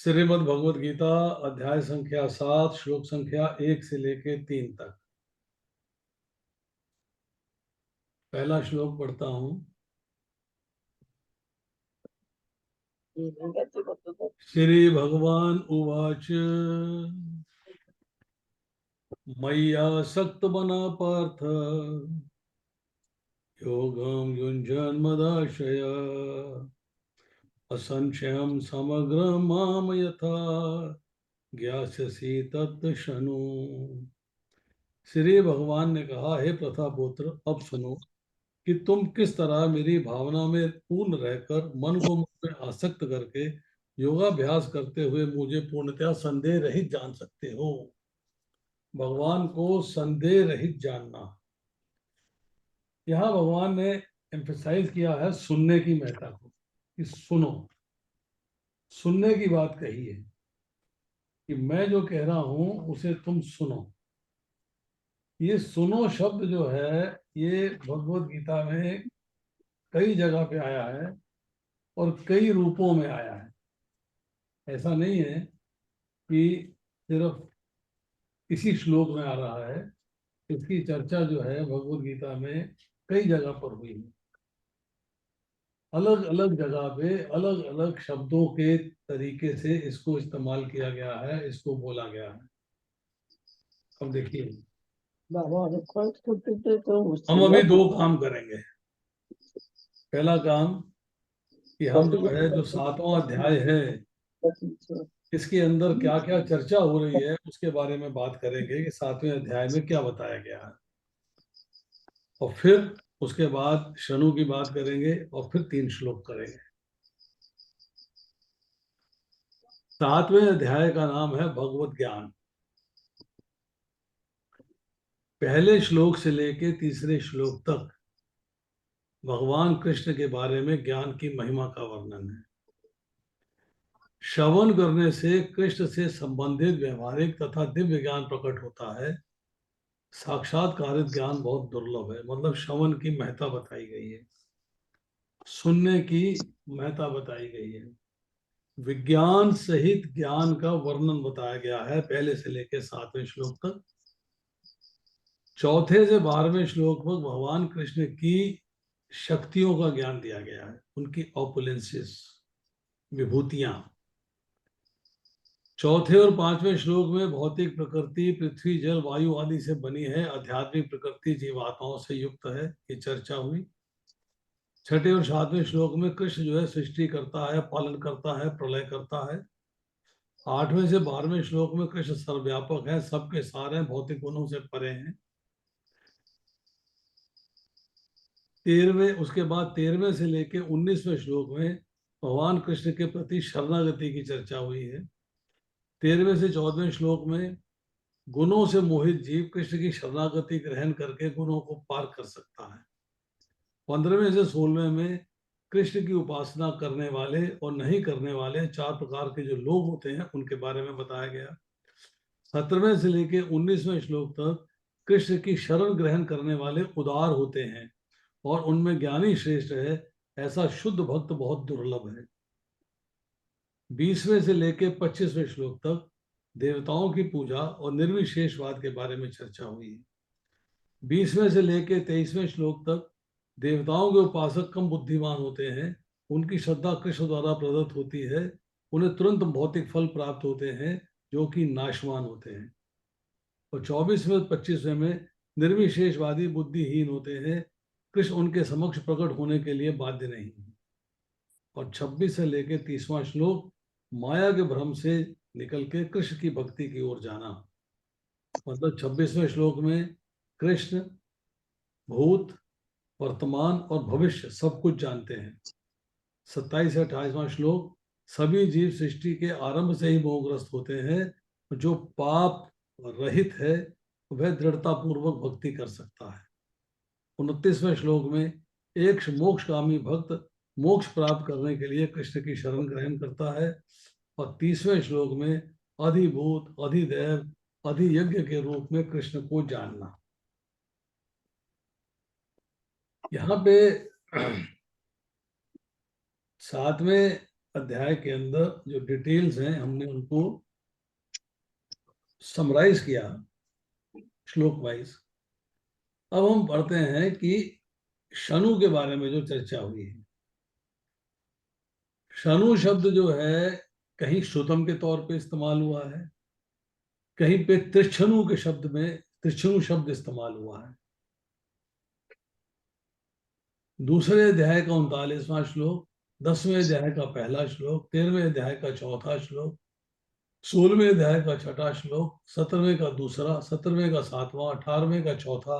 श्रीमद् भगवद गीता अध्याय संख्या 7 श्लोक संख्या 1 से लेके 3 तक। पहला श्लोक पढ़ता हूँ। श्री भगवान उवाच मय्यासक्त बना पार्थ योगं युञ्जन्मदाशय असंशयं समग्रं मां यथा ज्ञास्यसि तत्क्षणु। श्री भगवान ने कहा, हे प्रथापुत्र, अब सुनो कि तुम किस तरह मेरी भावना में पूर्ण रहकर मन को मुझ में आसक्त करके योगाभ्यास करते हुए मुझे पूर्णतया संदेह रहित जान सकते हो। भगवान को संदेह रहित जानना। यहाँ भगवान ने एम्फेसाइज किया है सुनने की महत्ता को, कि सुनो। सुनने की बात कही है कि मैं जो कह रहा हूं उसे तुम सुनो। ये सुनो शब्द जो है ये भगवत गीता में कई जगह पे आया है और कई रूपों में आया है। ऐसा नहीं है कि सिर्फ इसी श्लोक में आ रहा है। इसकी चर्चा जो है भगवत गीता में कई जगह पर हुई है। अलग अलग जगह पे अलग अलग शब्दों के तरीके से इसको इस्तेमाल किया गया है, इसको बोला गया है। अब देखिए, हम अभी दो काम करेंगे। पहला काम कि हम जो है जो 7वां अध्याय है इसके अंदर क्या क्या चर्चा हो रही है उसके बारे में बात करेंगे कि 7वें अध्याय में क्या बताया गया है, और फिर उसके बाद शनु की बात करेंगे और फिर 3 श्लोक करेंगे। 7वें अध्याय का नाम है भगवत ज्ञान। पहले श्लोक से लेके तीसरे श्लोक तक भगवान कृष्ण के बारे में ज्ञान की महिमा का वर्णन है। श्रवण करने से कृष्ण से संबंधित व्यवहारिक तथा दिव्य ज्ञान प्रकट होता है। साक्षात्कारित ज्ञान बहुत दुर्लभ है। मतलब श्रवण की महत्ता बताई गई है, सुनने की महत्ता बताई गई है, विज्ञान सहित ज्ञान का वर्णन बताया गया है पहले से लेकर 7वें श्लोक तक। चौथे से 12वें श्लोक तक भगवान कृष्ण की शक्तियों का ज्ञान दिया गया है, उनकी ऑपुलेंसेस, विभूतियां। चौथे और 5वें श्लोक में भौतिक प्रकृति पृथ्वी जल वायु आदि से बनी है, आध्यात्मिक प्रकृति जीवात्माओं से युक्त है, ये चर्चा हुई। छठे और 7वें श्लोक में कृष्ण जो है सृष्टि करता है, पालन करता है, प्रलय करता है। 8वें से 12वें श्लोक में कृष्ण सर्वव्यापक है, सबके सार हैं, भौतिक गुणों से परे हैं। 13वें से लेके 19वें श्लोक में भगवान कृष्ण के प्रति शरणागति की चर्चा हुई है। 13वें से 14वें श्लोक में गुणों से मोहित जीव कृष्ण की शरणागति ग्रहण करके गुणों को पार कर सकता है। 15वें से 16वें में कृष्ण की उपासना करने वाले और नहीं करने वाले 4 प्रकार के जो लोग होते हैं उनके बारे में बताया गया। 17वें से लेके 19वें श्लोक तक कृष्ण की शरण ग्रहण करने वाले उदार होते हैं और उनमें ज्ञानी श्रेष्ठ है, ऐसा शुद्ध भक्त बहुत दुर्लभ है। 20वें से लेके 25वें श्लोक तक देवताओं की पूजा और निर्विशेषवाद के बारे में चर्चा हुई है। 20वें से लेके 23वें श्लोक तक देवताओं के उपासक कम बुद्धिमान होते हैं, उनकी श्रद्धा कृष्ण द्वारा प्रदत्त होती है, उन्हें तुरंत भौतिक फल प्राप्त होते हैं जो कि नाशवान होते हैं। और 24वें 25वें में निर्विशेषवादी बुद्धिहीन होते हैं, कृष्ण उनके समक्ष प्रकट होने के लिए बाध्य नहीं है। और 26 से लेकर 30वां श्लोक माया के भ्रम से निकल के कृष्ण की भक्ति की ओर जाना। मतलब 26वें श्लोक में कृष्ण भूत, वर्तमान और भविष्य सब कुछ जानते हैं। 27 से 28वां श्लोक सभी जीव सृष्टि के आरंभ से ही मोहग्रस्त होते हैं, जो पाप रहित है वह दृढ़ता पूर्वक भक्ति कर सकता है। 29वें श्लोक में एक मोक्षकामी भक्त मोक्ष प्राप्त करने के लिए कृष्ण की शरण ग्रहण करता है। और 30वें श्लोक में अधिभूत, अधिदैव, अधियज्ञ के रूप में कृष्ण को जानना। यहाँ पे 7वें अध्याय के अंदर जो डिटेल्स हैं हमने उनको समराइज किया श्लोक वाइज। अब हम पढ़ते हैं कि शनु के बारे में जो चर्चा हुई है। शनु शब्द जो है कहीं श्रुतम के तौर पे इस्तेमाल हुआ है, कहीं पे त्रिछनु के शब्द में त्रिछनु शब्द इस्तेमाल हुआ है। दूसरे अध्याय का 39वां श्लोक, 10वें अध्याय का पहला श्लोक, 13वें अध्याय का चौथा श्लोक, 16वें अध्याय का छठा श्लोक, 17वें का दूसरा, 17वें का सातवां, 18वें का चौथा,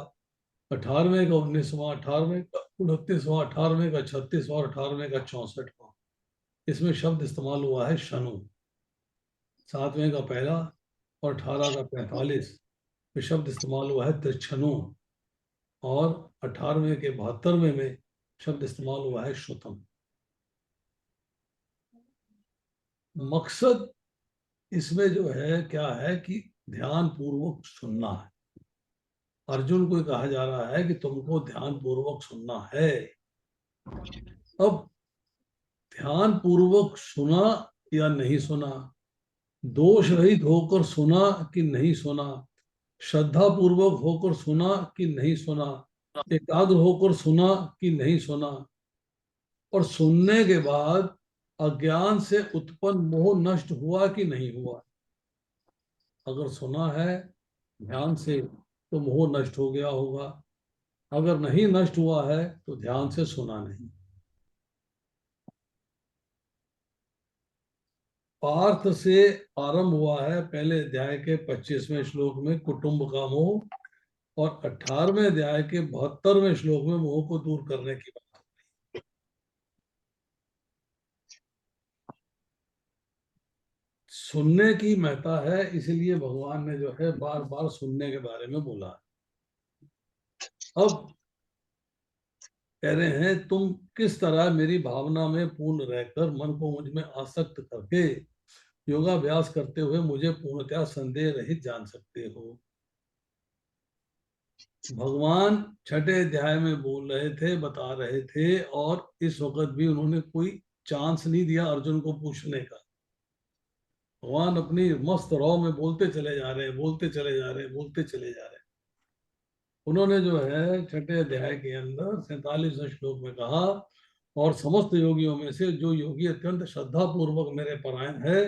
18वें का 19वां, 18वें का 29वां, 18वें का 36वां और 18वें का 64वां, इसमें शब्द इस्तेमाल हुआ है शनु। 7वें का पहला और 18 का 45 में शब्द इस्तेमाल हुआ है त्रिछनु, और 18वें के 72वें में शब्द इस्तेमाल हुआ है श्रुतम। मकसद इसमें जो है क्या है कि ध्यान पूर्वक सुनना है। अर्जुन को कहा जा रहा है कि तुमको ध्यान पूर्वक सुनना है। अब ध्यान पूर्वक सुना या नहीं सुना, दोष रहित होकर सुना कि नहीं सुना, श्रद्धा पूर्वक होकर सुना कि नहीं सुना, एकाग्र होकर सुना कि नहीं सुना, और सुनने के बाद अज्ञान से उत्पन्न मोह नष्ट हुआ कि नहीं हुआ। अगर सुना है ध्यान से तो मोह नष्ट हो गया होगा, अगर नहीं नष्ट हुआ है तो ध्यान से सुना नहीं। पार्थ से आरंभ हुआ है पहले अध्याय के 25वें श्लोक में कुटुंब का मोह, और 18वें अध्याय के 72वें श्लोक में मोह को दूर करने की बात। सुनने की महत्ता है, इसलिए भगवान ने जो है बार बार सुनने के बारे में बोला। अब कह रहे हैं तुम किस तरह मेरी भावना में पूर्ण रहकर मन को मुझ में आसक्त करके योगाभ्यास करते हुए मुझे पूर्णतया संदेह रहित जान सकते हो। भगवान छठे अध्याय में बोल रहे थे, बता रहे थे, और इस वक्त भी उन्होंने कोई चांस नहीं दिया अर्जुन को पूछने का। भगवान अपनी मस्त रौ में बोलते चले जा रहे हैं, बोलते चले जा रहे हैं, बोलते चले जा रहे हैं। उन्होंने जो है छठे अध्याय के अंदर 47वें श्लोक में कहा, और समस्त योगियों में से जो योगी अत्यंत श्रद्धा पूर्वक मेरे परायण है,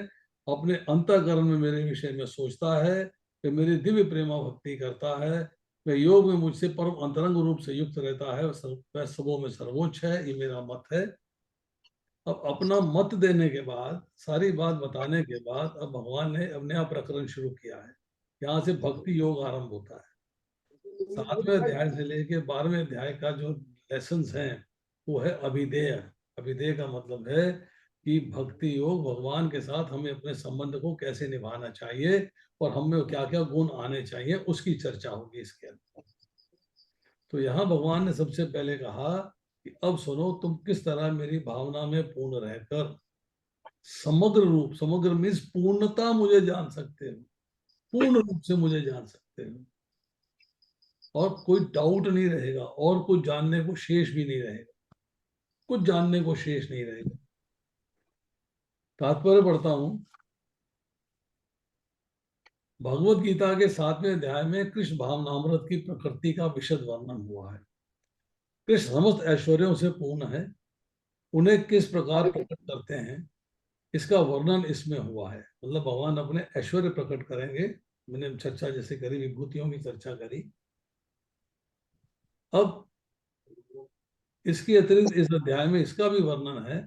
अपने अंतःकरण में मेरे विषय में सोचता है, वे मेरी दिव्य प्रेमा भक्ति करता है, वह योग में मुझसे परम अंतरंग रूप से युक्त रहता है, वह सबों में सर्वोच्च है। ये मेरा मत है। अब अपना मत देने के बाद, सारी बात बताने के बाद, अब भगवान ने अब नया प्रकरण शुरू किया है। यहाँ से भक्ति योग आरंभ होता है। 7वें अध्याय से लेके 12वें अध्याय का जो लेसन्स हैं वो है अभिधेय। अभिधेय का मतलब है कि भक्ति योग, भगवान के साथ हमें अपने संबंध को कैसे निभाना चाहिए और हमें क्या क्या गुण आने चाहिए, उसकी चर्चा होगी इसके अंदर। तो यहाँ भगवान ने सबसे पहले कहा कि अब सुनो, तुम किस तरह मेरी भावना में पूर्ण रहकर समग्र रूप, समग्र मीन्स पूर्णता, मुझे जान सकते हो, पूर्ण रूप से मुझे जान सकते हो, और कोई डाउट नहीं रहेगा, और कुछ जानने को शेष भी नहीं रहेगा, कुछ जानने को शेष नहीं रहेगा। तात्पर्य पढ़ता हूं। भगवत गीता के 7वें अध्याय में कृष्ण भावनामृत की प्रकृति का विशद वर्णन हुआ है। कृष्ण समस्त ऐश्वर्यों से पूर्ण है, उन्हें किस प्रकार प्रकट करते हैं इसका वर्णन इसमें हुआ है। मतलब भगवान अपने ऐश्वर्य प्रकट करेंगे। मैंने चर्चा जैसे करी, विभूतियों की चर्चा करी। अब इसके अतिरिक्त इस अध्याय में इसका भी वर्णन है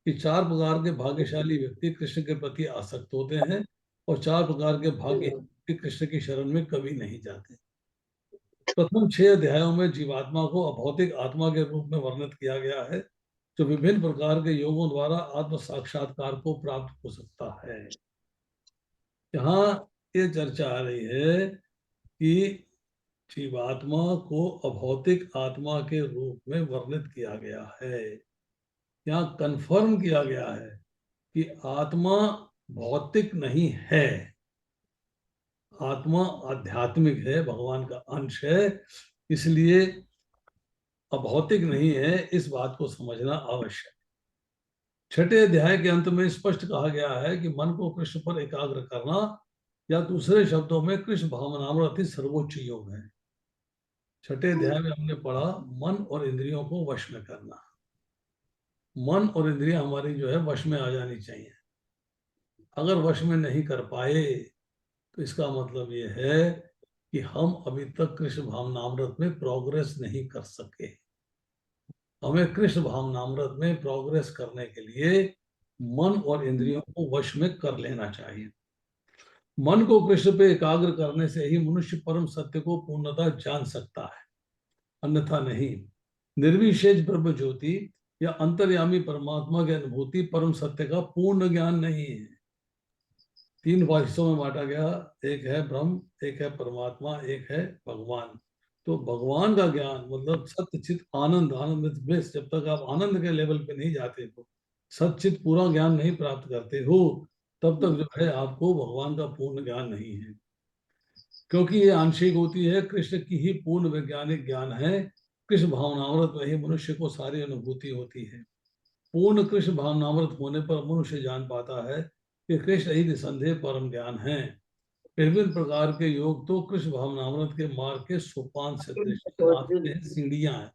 कि 4 प्रकार के भाग्यशाली व्यक्ति कृष्ण के प्रति आसक्त होते हैं, और 4 प्रकार के भाग्य कृष्ण की शरण में कभी नहीं जाते। प्रथम 6 अध्यायों में जीवात्मा को अभौतिक आत्मा के रूप में वर्णित किया गया है, जो विभिन्न प्रकार के योगों द्वारा आत्म साक्षात्कार को प्राप्त हो सकता है। यहाँ ये चर्चा आ रही है कि जीवात्मा को अभौतिक आत्मा के रूप में वर्णित किया गया है। यहाँ कंफर्म किया गया है कि आत्मा भौतिक नहीं है, आत्मा आध्यात्मिक है, भगवान का अंश है, इसलिए अभौतिक नहीं है। इस बात को समझना आवश्यक है। छठे अध्याय के अंत में स्पष्ट कहा गया है कि मन को कृष्ण पर एकाग्र करना, या दूसरे शब्दों में कृष्ण भावनामृत ही सर्वोच्च योग है। छठे अध्याय में हमने पढ़ा मन और इंद्रियों को वश में करना। मन और इंद्रियां हमारी जो है वश में आ जानी चाहिए। अगर वश में नहीं कर पाए तो इसका मतलब ये है कि हम अभी तक कृष्ण भावनामृत में प्रोग्रेस नहीं कर सके। हमें कृष्ण भावनामृत में प्रोग्रेस करने के लिए मन और इंद्रियों को वश में कर लेना चाहिए। मन को कृष्ण पे एकाग्र करने से ही मनुष्य परम सत्य को पूर्णतः जान सकता है, अन्यथा नहीं। निर्विशेष ब्रह्म ज्योति या अंतर्यामी परमात्मा की अनुभूति परम सत्य का पूर्ण ज्ञान नहीं है। तीन हिस्सों में बांटा गया, एक है ब्रह्म, एक है परमात्मा, एक है भगवान। तो भगवान का ज्ञान मतलब सत्य चित आनंद, आनंद विद ब्लिस, जब तक आप आनंद के लेवल पे नहीं जाते हो, सचित पूरा ज्ञान नहीं प्राप्त करते हो, तब तक जो है आपको भगवान का पूर्ण ज्ञान नहीं है। क्योंकि ये आंशिक होती है, कृष्ण की ही पूर्ण वैज्ञानिक ज्ञान है। कृष्ण भावनामृत में ही मनुष्य को सारी अनुभूति होती है। पूर्ण कृष्ण भावनामृत होने पर मनुष्य जान पाता है कि कृष्ण ही निसंदेह परम ज्ञान है। विभिन्न प्रकार के योग तो कृष्ण भावनामृत के मार्ग के सोपान सदृश रास्ते हैं, सीढ़ियां हैं।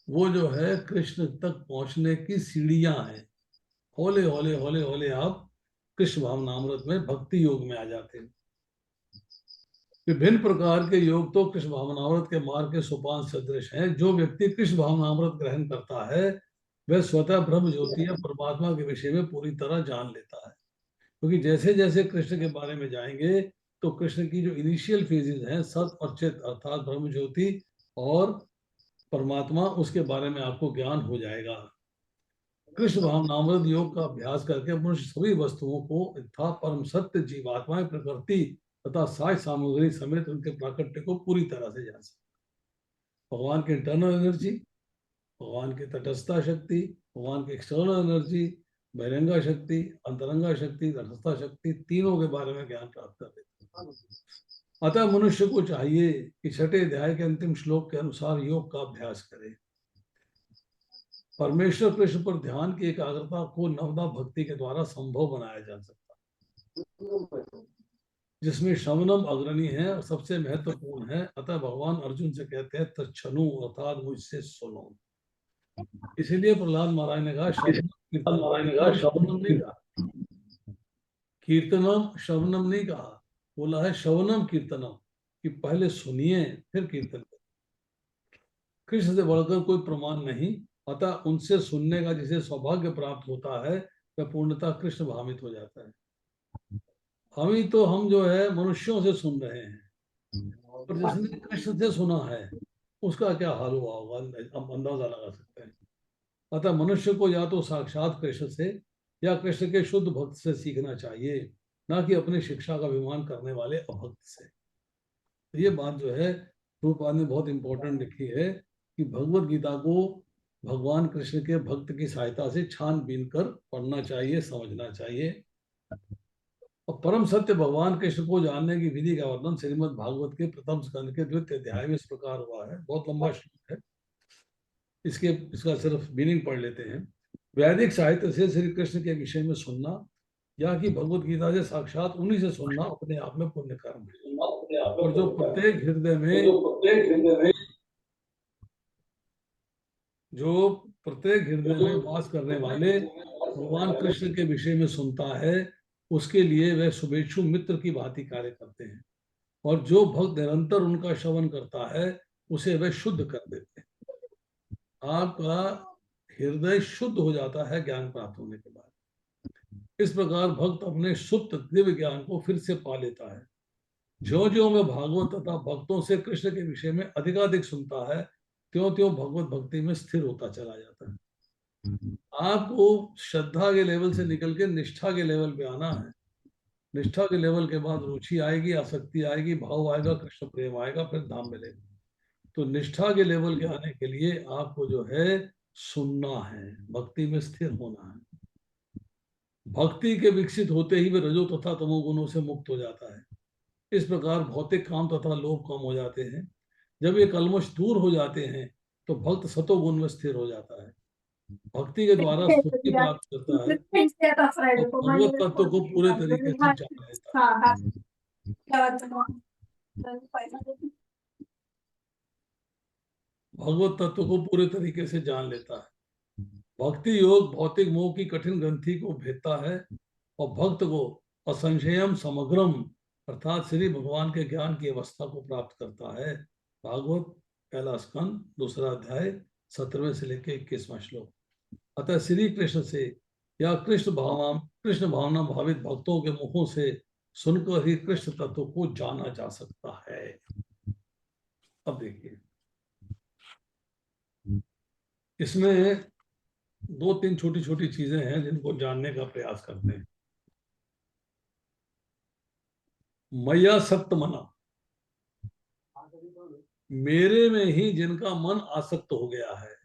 वो जो है कृष्ण तक पहुंचने की सीढ़ियां हैं। हौले हौले हौले हौले आप कृष्ण भावनामृत में भक्ति योग में आ जाते हैं। विभिन्न प्रकार के योग तो कृष्ण भावनामृत के मार्ग के सोपान सदृश हैं। जो व्यक्ति कृष्ण भावनामृत ग्रहण करता है वह स्वतः ब्रह्म ज्योति या परमात्मा के विषय में पूरी तरह जान लेता है। क्योंकि जैसे जैसे कृष्ण के बारे में जाएंगे तो कृष्ण की जो इनिशियल फेजेस हैं, सत और चित अर्थात ब्रह्म ज्योति और परमात्मा, उसके बारे में आपको ज्ञान हो जाएगा। कृष्ण भावनामृत योग का अभ्यास करके मनुष्य सभी वस्तुओं को यथा परम सत्य, जीवात्माएं, प्रकृति तथा साय सामग्री समेत उनके प्राकट्य को पूरी तरह से जान सकते। भगवान की इंटरनल एनर्जी, भगवान की तटस्थता शक्ति, भगवान की एक्सटर्नल एनर्जी, बहिरंगा शक्ति, अंतरंगा शक्ति, तटस्थता शक्ति, तीनों के बारे में ज्ञान प्राप्त कर लेते हैं। अतः मनुष्य को चाहिए कि छठे अध्याय के अंतिम श्लोक के अनुसार योग का अभ्यास करे। परमेश्वर कृष्ण पर ध्यान की एकाग्रता को नवदा भक्ति के द्वारा संभव बनाया जा सकता है, जिसमें श्रवणम अग्रणी है और सबसे महत्वपूर्ण है। अतः भगवान अर्जुन से कहते हैं तच्छनु, अर्थात मुझसे सुनो। इसीलिए प्रहलाद महाराज ने कहा श्रवणम नहीं कहा, कीर्तनम श्रवणम नहीं कहा, बोला है श्रवणम कीर्तनम, कि पहले सुनिए फिर कीर्तन करें। कृष्ण से बढ़कर कोई प्रमाण नहीं, अतः उनसे सुनने का जिसे सौभाग्य प्राप्त होता है वह पूर्णतः कृष्ण भावित हो जाता है। अभी तो हम जो है मनुष्यों से सुन रहे हैं, और जिसने कृष्ण से सुना है उसका क्या हाल हुआ होगा हम अंदाजा लगा सकते हैं। अतः मनुष्य को या तो साक्षात कृष्ण से या कृष्ण के शुद्ध भक्त से सीखना चाहिए, ना कि अपनी शिक्षा का अभिमान करने वाले अभक्त से। तो ये बात जो है रूपपाद ने बहुत इंपॉर्टेंट लिखी है कि भगवत गीता को भगवान कृष्ण के भक्त की सहायता से छानबीन कर पढ़ना चाहिए, समझना चाहिए। और परम सत्य भगवान कृष्ण को जानने की विधि का वर्णन श्रीमद् भागवत के प्रथम स्कंद के द्वितीय अध्याय में इस प्रकार हुआ है। बहुत लंबा श्लोक है, इसका सिर्फ मीनिंग पढ़ लेते हैं। वैदिक साहित्य से श्री कृष्ण के विषय में सुनना या कि भगवत गीता से साक्षात उन्हीं से सुनना अपने आप में पुण्य कर्म है। और जो प्रत्येक हृदय में वास करने वाले भगवान कृष्ण के विषय में सुनता है, उसके लिए वह शुभेच्छु मित्र की भांति कार्य करते हैं। और जो भक्त निरंतर उनका श्रवण करता है उसे वह शुद्ध कर देते हैं। आपका हृदय शुद्ध हो जाता है ज्ञान प्राप्त होने के बाद। इस प्रकार भक्त अपने सुप्त दिव्य ज्ञान को फिर से पा लेता है। ज्यो ज्यो में भागवत तथा भक्तों से कृष्ण के विषय में अधिकाधिक सुनता है, त्यों त्यों भगवत भक्ति में स्थिर होता चला जाता है। आपको श्रद्धा के लेवल से निकल के निष्ठा के लेवल पे आना है। निष्ठा के लेवल के बाद रुचि आएगी, आसक्ति आएगी, भाव आएगा, कृष्ण प्रेम आएगा, फिर धाम मिलेगा। तो निष्ठा के लेवल के आने के लिए आपको जो है सुनना है, भक्ति में स्थिर होना है। भक्ति के विकसित होते ही वे रजो तथा तमोगुणों से मुक्त हो जाता है। इस प्रकार भौतिक काम तथा लोभ कम हो जाते हैं। जब ये कलमश दूर हो जाते हैं तो भक्त सतोगुण में स्थिर हो जाता है। भक्ति के द्वारा सुखी प्राप्त करता है और भगवत तत्व को पूरे तरीके से जान लेता है। भगवत तत्व को पूरे तरीके से जान लेता है। भक्ति योग भौतिक मोह की कठिन ग्रंथि को भेदता है और भक्त को असंशयम समग्रम अर्थात श्री भगवान के ज्ञान की अवस्था को प्राप्त करता है। भागवत पहला स्कंद दूसरा अध्याय 17वें से लेकर 21वां श्लोक। अतः श्री कृष्ण से या कृष्ण भावना भावित भक्तों के मुखों से सुनकर ही कृष्ण तत्व को जाना जा सकता है। अब देखिए इसमें दो तीन छोटी छोटी चीजें हैं जिनको जानने का प्रयास करते हैं। मैया सक्त मना, मेरे में ही जिनका मन आसक्त हो गया है।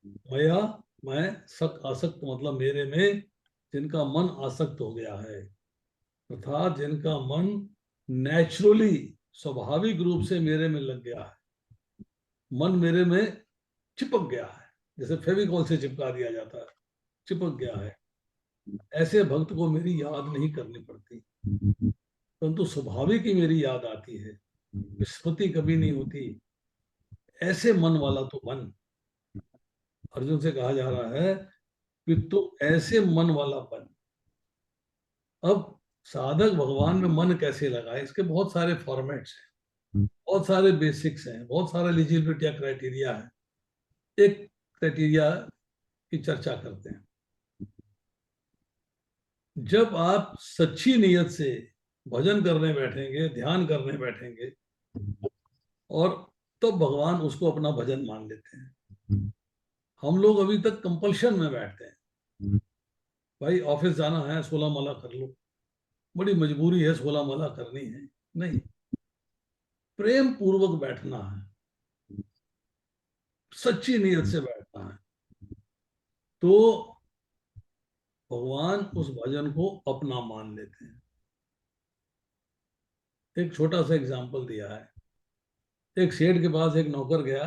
मैया मैं सक आसक्त मतलब मेरे में जिनका मन आसक्त हो गया है अर्थात जिनका मन नेचुरली स्वाभाविक रूप से मेरे में लग गया है, मन मेरे में चिपक गया है, जैसे फेविकॉल से चिपका दिया जाता है, चिपक गया है। ऐसे भक्त को मेरी याद नहीं करनी पड़ती, परंतु स्वाभाविक ही मेरी याद आती है, विस्मृति कभी नहीं होती। ऐसे मन वाला तो बन। अर्जुन से कहा जा रहा है कि तू ऐसे मन वाला बन। अब साधक भगवान में मन कैसे लगाए, इसके बहुत सारे फॉर्मेट्स हैं, बहुत सारे बेसिक्स हैं, बहुत सारे एलिजिबिलिटी क्राइटेरिया है। एक क्राइटेरिया की चर्चा करते हैं। जब आप सच्ची नीयत से भजन करने बैठेंगे, ध्यान करने बैठेंगे और तब तो भगवान उसको अपना भजन मान लेते हैं। हम लोग अभी तक कंपल्शन में बैठते हैं, भाई ऑफिस जाना है 16 माला कर लो, बड़ी मजबूरी है 16 माला करनी है। नहीं, प्रेम पूर्वक बैठना है, सच्ची नीयत से बैठना है, तो भगवान उस भजन को अपना मान लेते हैं। एक छोटा सा एग्जाम्पल दिया है। एक सेठ के पास एक नौकर गया,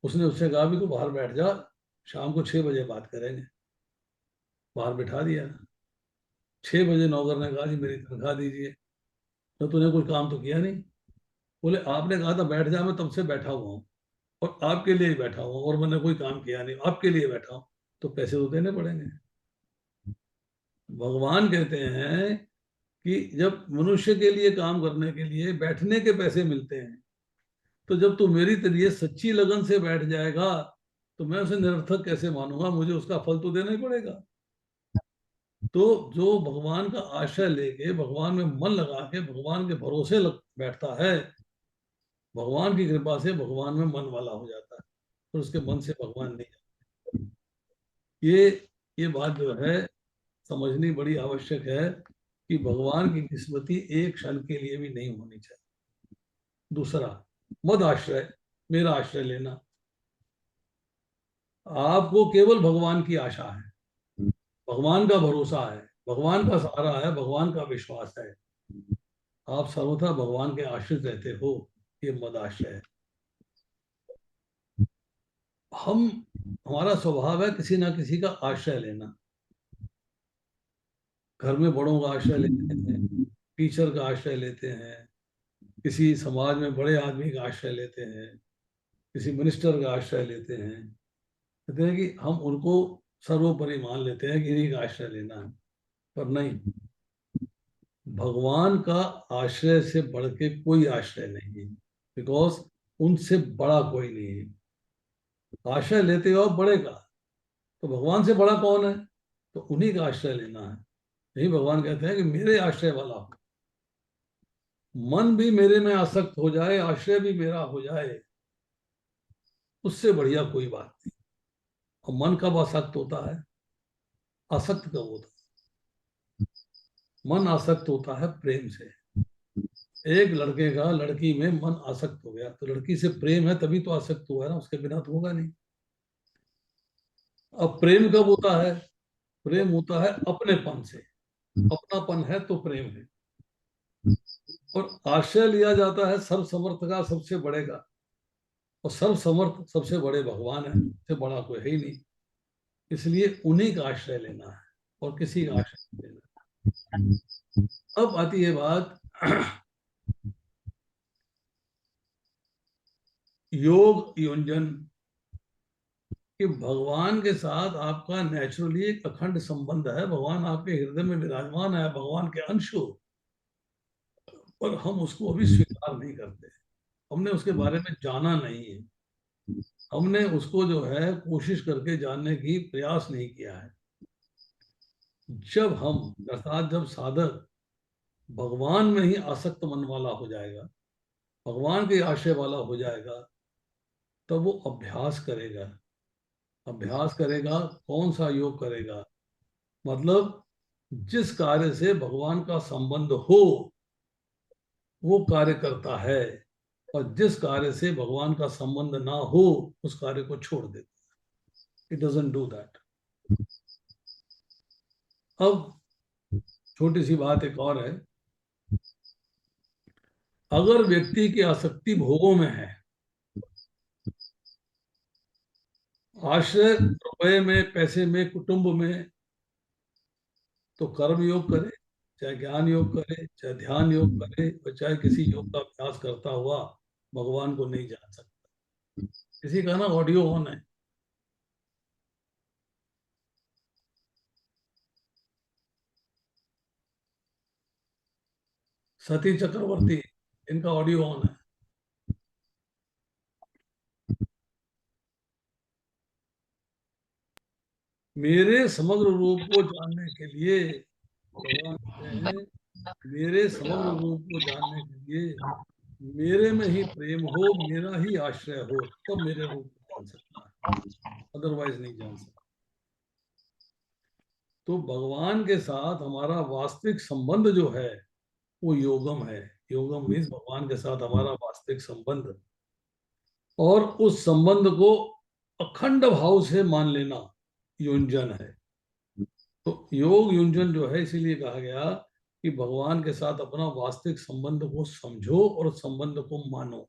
उसने उससे कहा भी तू बाहर बैठ जा, शाम को 6 बजे बात करेंगे। बाहर बिठा दिया। 6 बजे नौकर ने कहा जी मेरी तनख्वाह दीजिए। तो तूने कोई काम तो किया नहीं। बोले आपने कहा था बैठ जा, मैं तब से बैठा हुआ हूँ और आपके लिए ही बैठा हुआ और मैंने कोई काम किया नहीं, आपके लिए बैठा हूँ, तो पैसे तो देने पड़ेंगे। भगवान कहते हैं कि जब मनुष्य के लिए काम करने के लिए बैठने के पैसे मिलते हैं, तो जब तू मेरी तरह सच्ची लगन से बैठ जाएगा तो मैं उसे निरर्थक कैसे मानूंगा, मुझे उसका फल तो देना ही पड़ेगा। तो जो भगवान का आश्रय लेके भगवान में मन लगा के भगवान के भरोसे बैठता है, भगवान की कृपा से भगवान में मन वाला हो जाता है, तो उसके मन से भगवान नहीं जाता। ये ये बात जो है समझनी बड़ी आवश्यक है कि भगवान की स्मृति एक क्षण के लिए भी नहीं होनी चाहिए। दूसरा, मद आश्रय, मेरा आश्रय लेना। आपको केवल भगवान की आशा है, भगवान का भरोसा है, भगवान का सहारा है, भगवान का विश्वास है, आप सर्वथा भगवान के आश्रित रहते हो, ये मद आश्रय है। हमारा स्वभाव है किसी ना किसी का आश्रय लेना। घर में बड़ों का आश्रय लेते हैं, टीचर का आश्रय लेते हैं, किसी समाज में बड़े आदमी का आश्रय लेते हैं, किसी मिनिस्टर का आश्रय लेते हैं। कहते हैं कि हम उनको सर्वोपरि मान लेते हैं कि इन्हीं का आश्रय लेना है, पर नहीं, भगवान का आश्रय से बढ़ के कोई आश्रय नहीं है, बिकॉज उनसे बड़ा कोई नहीं है। आश्रय लेते हो बड़े का, तो भगवान से बड़ा कौन है, तो उन्हीं का आश्रय लेना है। यही भगवान कहते हैं कि मेरे आश्रय वाला हो, मन भी मेरे में आसक्त हो जाए, आश्रय भी मेरा हो जाए, उससे बढ़िया कोई बात नहीं। और मन कब आसक्त होता है, आसक्त कब होता है, मन आसक्त होता है प्रेम से। एक लड़के का लड़की में मन आसक्त हो गया, तो लड़की से प्रेम है तभी तो आसक्त हुआ है ना, उसके बिना तो होगा नहीं। अब प्रेम कब होता है, प्रेम होता है अपनेपन से, अपनापन है तो प्रेम है। और आश्रय लिया जाता है सर्वसमर्थ का, सबसे बड़े का, और सर्वसमर्थ सबसे बड़े भगवान है, सबसे बड़ा कोई है ही नहीं। इसलिए उन्हीं का आश्रय लेना है और किसी का आश्रय नहीं लेना। अब आती है बात योग योंजन, कि भगवान के साथ आपका नेचुरली एक अखंड संबंध है, भगवान आपके हृदय में विराजमान है, भगवान के अंश हो, पर हम उसको अभी स्वीकार नहीं करते, हमने उसके बारे में जाना नहीं है, हमने उसको जो है कोशिश करके जानने की प्रयास नहीं किया है। जब हम अर्थात जब साधक भगवान में ही आसक्त मन वाला हो जाएगा, भगवान के आशय वाला हो जाएगा, तब वो अभ्यास करेगा। अभ्यास करेगा, कौन सा योग करेगा? मतलब जिस कार्य से भगवान का संबंध हो वो कार्य करता है, और जिस कार्य से भगवान का संबंध ना हो उस कार्य को छोड़ देता है। It doesn't do that. अब छोटी सी बात एक और है, अगर व्यक्ति की आसक्ति भोगों में है, आश्रय रुपए में, पैसे में, कुटुंब में, तो कर्म योग करे, चाहे ज्ञान योग करे, चाहे ध्यान योग करे, और चाहे किसी योग का अभ्यास करता हुआ भगवान को नहीं जान सकता। किसी का ना ऑडियो ऑन है, सती चक्रवर्ती, इनका ऑडियो ऑन है। मेरे समग्र रूप को जानने के लिए, भगवान कहते हैं, मेरे समग्र रूप को जानने के लिए मेरे में ही प्रेम हो, मेरा ही आश्रय हो, तब मेरे रूप को जान सकता है, अदरवाइज नहीं जान सकता। तो भगवान के साथ हमारा वास्तविक संबंध जो है वो योगम है। योगम मीन्स भगवान के साथ हमारा वास्तविक संबंध, और उस संबंध को अखंड भाव से मान लेना योंजन है। तो योग युंजन जो है, इसीलिए कहा गया कि भगवान के साथ अपना वास्तविक संबंध को समझो और संबंध को मानो,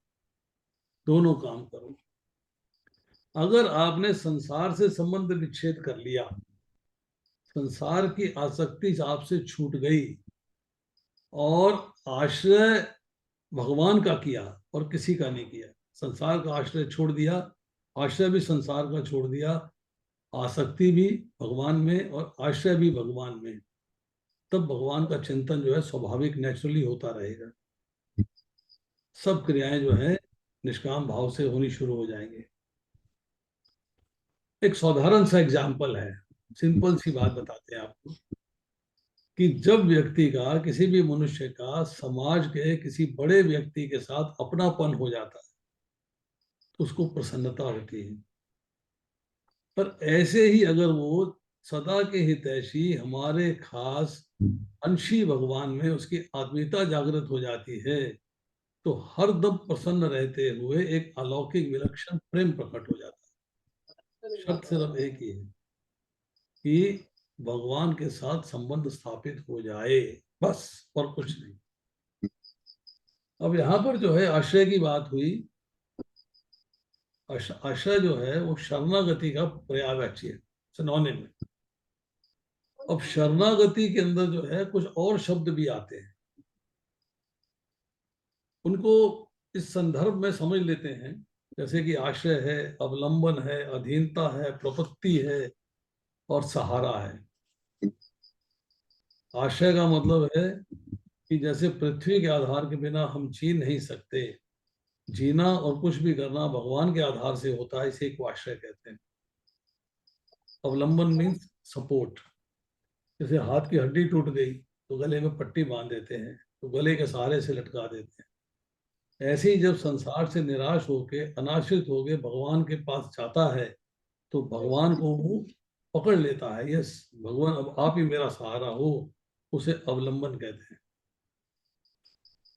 दोनों काम करो। अगर आपने संसार से संबंध विच्छेद कर लिया, संसार की आसक्ति आपसे छूट गई, और आश्रय भगवान का किया और किसी का नहीं किया, संसार का आश्रय छोड़ दिया, आश्रय भी संसार का छोड़ दिया, आसक्ति भी भगवान में और आश्रय भी भगवान में, तब भगवान का चिंतन जो है स्वाभाविक नेचुरली होता रहेगा। सब क्रियाएं जो है निष्काम भाव से होनी शुरू हो जाएंगे। एक साधारण सा एग्जाम्पल है, सिंपल सी बात बताते हैं आपको, कि जब व्यक्ति का, किसी भी मनुष्य का समाज के किसी बड़े व्यक्ति के साथ अपनापन हो जाता है तो उसको प्रसन्नता होती है। पर ऐसे ही अगर वो सदा के हितैषी हमारे खास अंशी भगवान में उसकी आत्मीयता जागृत हो जाती है, तो हरदम प्रसन्न रहते हुए एक अलौकिक विलक्षण प्रेम प्रकट हो जाता है। शर्त सिर्फ एक ही है कि भगवान के साथ संबंध स्थापित हो जाए, बस, और कुछ नहीं। अब यहाँ पर जो है आश्रय की बात हुई। आश्रय जो है वो शरणागति का पर्यायवाची है, सिनोनिम है। अब शरणागति के अंदर जो है कुछ और शब्द भी आते हैं, उनको इस संदर्भ में समझ लेते हैं। जैसे कि आश्रय है, अवलंबन है, अधीनता है, प्रपत्ति है, और सहारा है। आश्रय का मतलब है कि जैसे पृथ्वी के आधार के बिना हम जी नहीं सकते, जीना और कुछ भी करना भगवान के आधार से होता है, इसे को आश्रय कहते हैं। अवलंबन मीन्स सपोर्ट। जैसे हाथ की हड्डी टूट गई तो गले में पट्टी बांध देते हैं, तो गले के सहारे से लटका देते हैं। ऐसे ही जब संसार से निराश होके, अनाश्रित होके भगवान के पास जाता है, तो भगवान को वो पकड़ लेता है। यस भगवान, अब आप ही मेरा सहारा हो, उसे अवलंबन कहते हैं।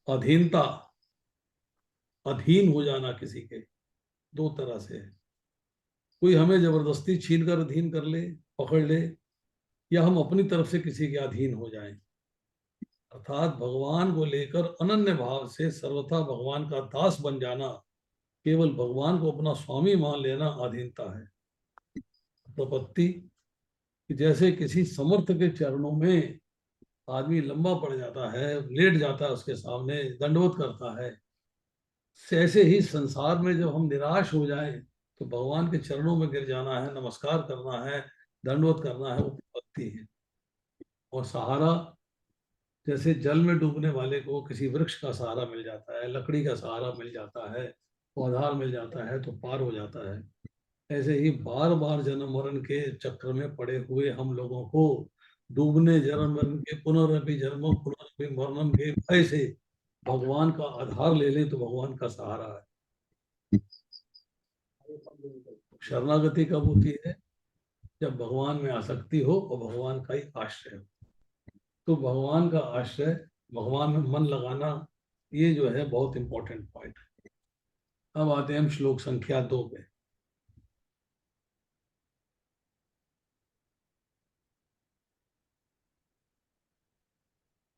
अधीनता, अधीन हो जाना किसी के, दो तरह से है। कोई हमें जबरदस्ती छीन कर अधीन कर ले, पकड़ ले, या हम अपनी तरफ से किसी के अधीन हो जाएं। अर्थात भगवान को लेकर अनन्य भाव से सर्वथा भगवान का दास बन जाना, केवल भगवान को अपना स्वामी मान लेना अधीनता है। प्रपत्ति, कि जैसे किसी समर्थ के चरणों में आदमी लंबा पड़ जाता है, लेट जाता है, उसके सामने दंडवत करता है, ऐसे ही संसार में जब हम निराश हो जाएं तो भगवान के चरणों में गिर जाना है, नमस्कार करना है, दंडवत करना है, वो भक्ति है। और सहारा, जैसे जल में डूबने वाले को किसी वृक्ष का सहारा मिल जाता है, लकड़ी का सहारा मिल जाता है, आधार मिल जाता है तो पार हो जाता है। ऐसे ही बार बार जन्म मरण के चक्र में पड़े हुए हम लोगों को डूबने जन्म मरण के पुनरपि जन्मों पुनरपि मरणम के भय से भगवान का आधार ले लें तो भगवान का सहारा है। शरणागति कब होती है? जब भगवान में आसक्ति हो और भगवान का ही आश्रय हो। तो भगवान का आश्रय, भगवान में मन लगाना, ये जो है बहुत इंपॉर्टेंट पॉइंट है। अब आते हैं हम श्लोक संख्या 2 पे।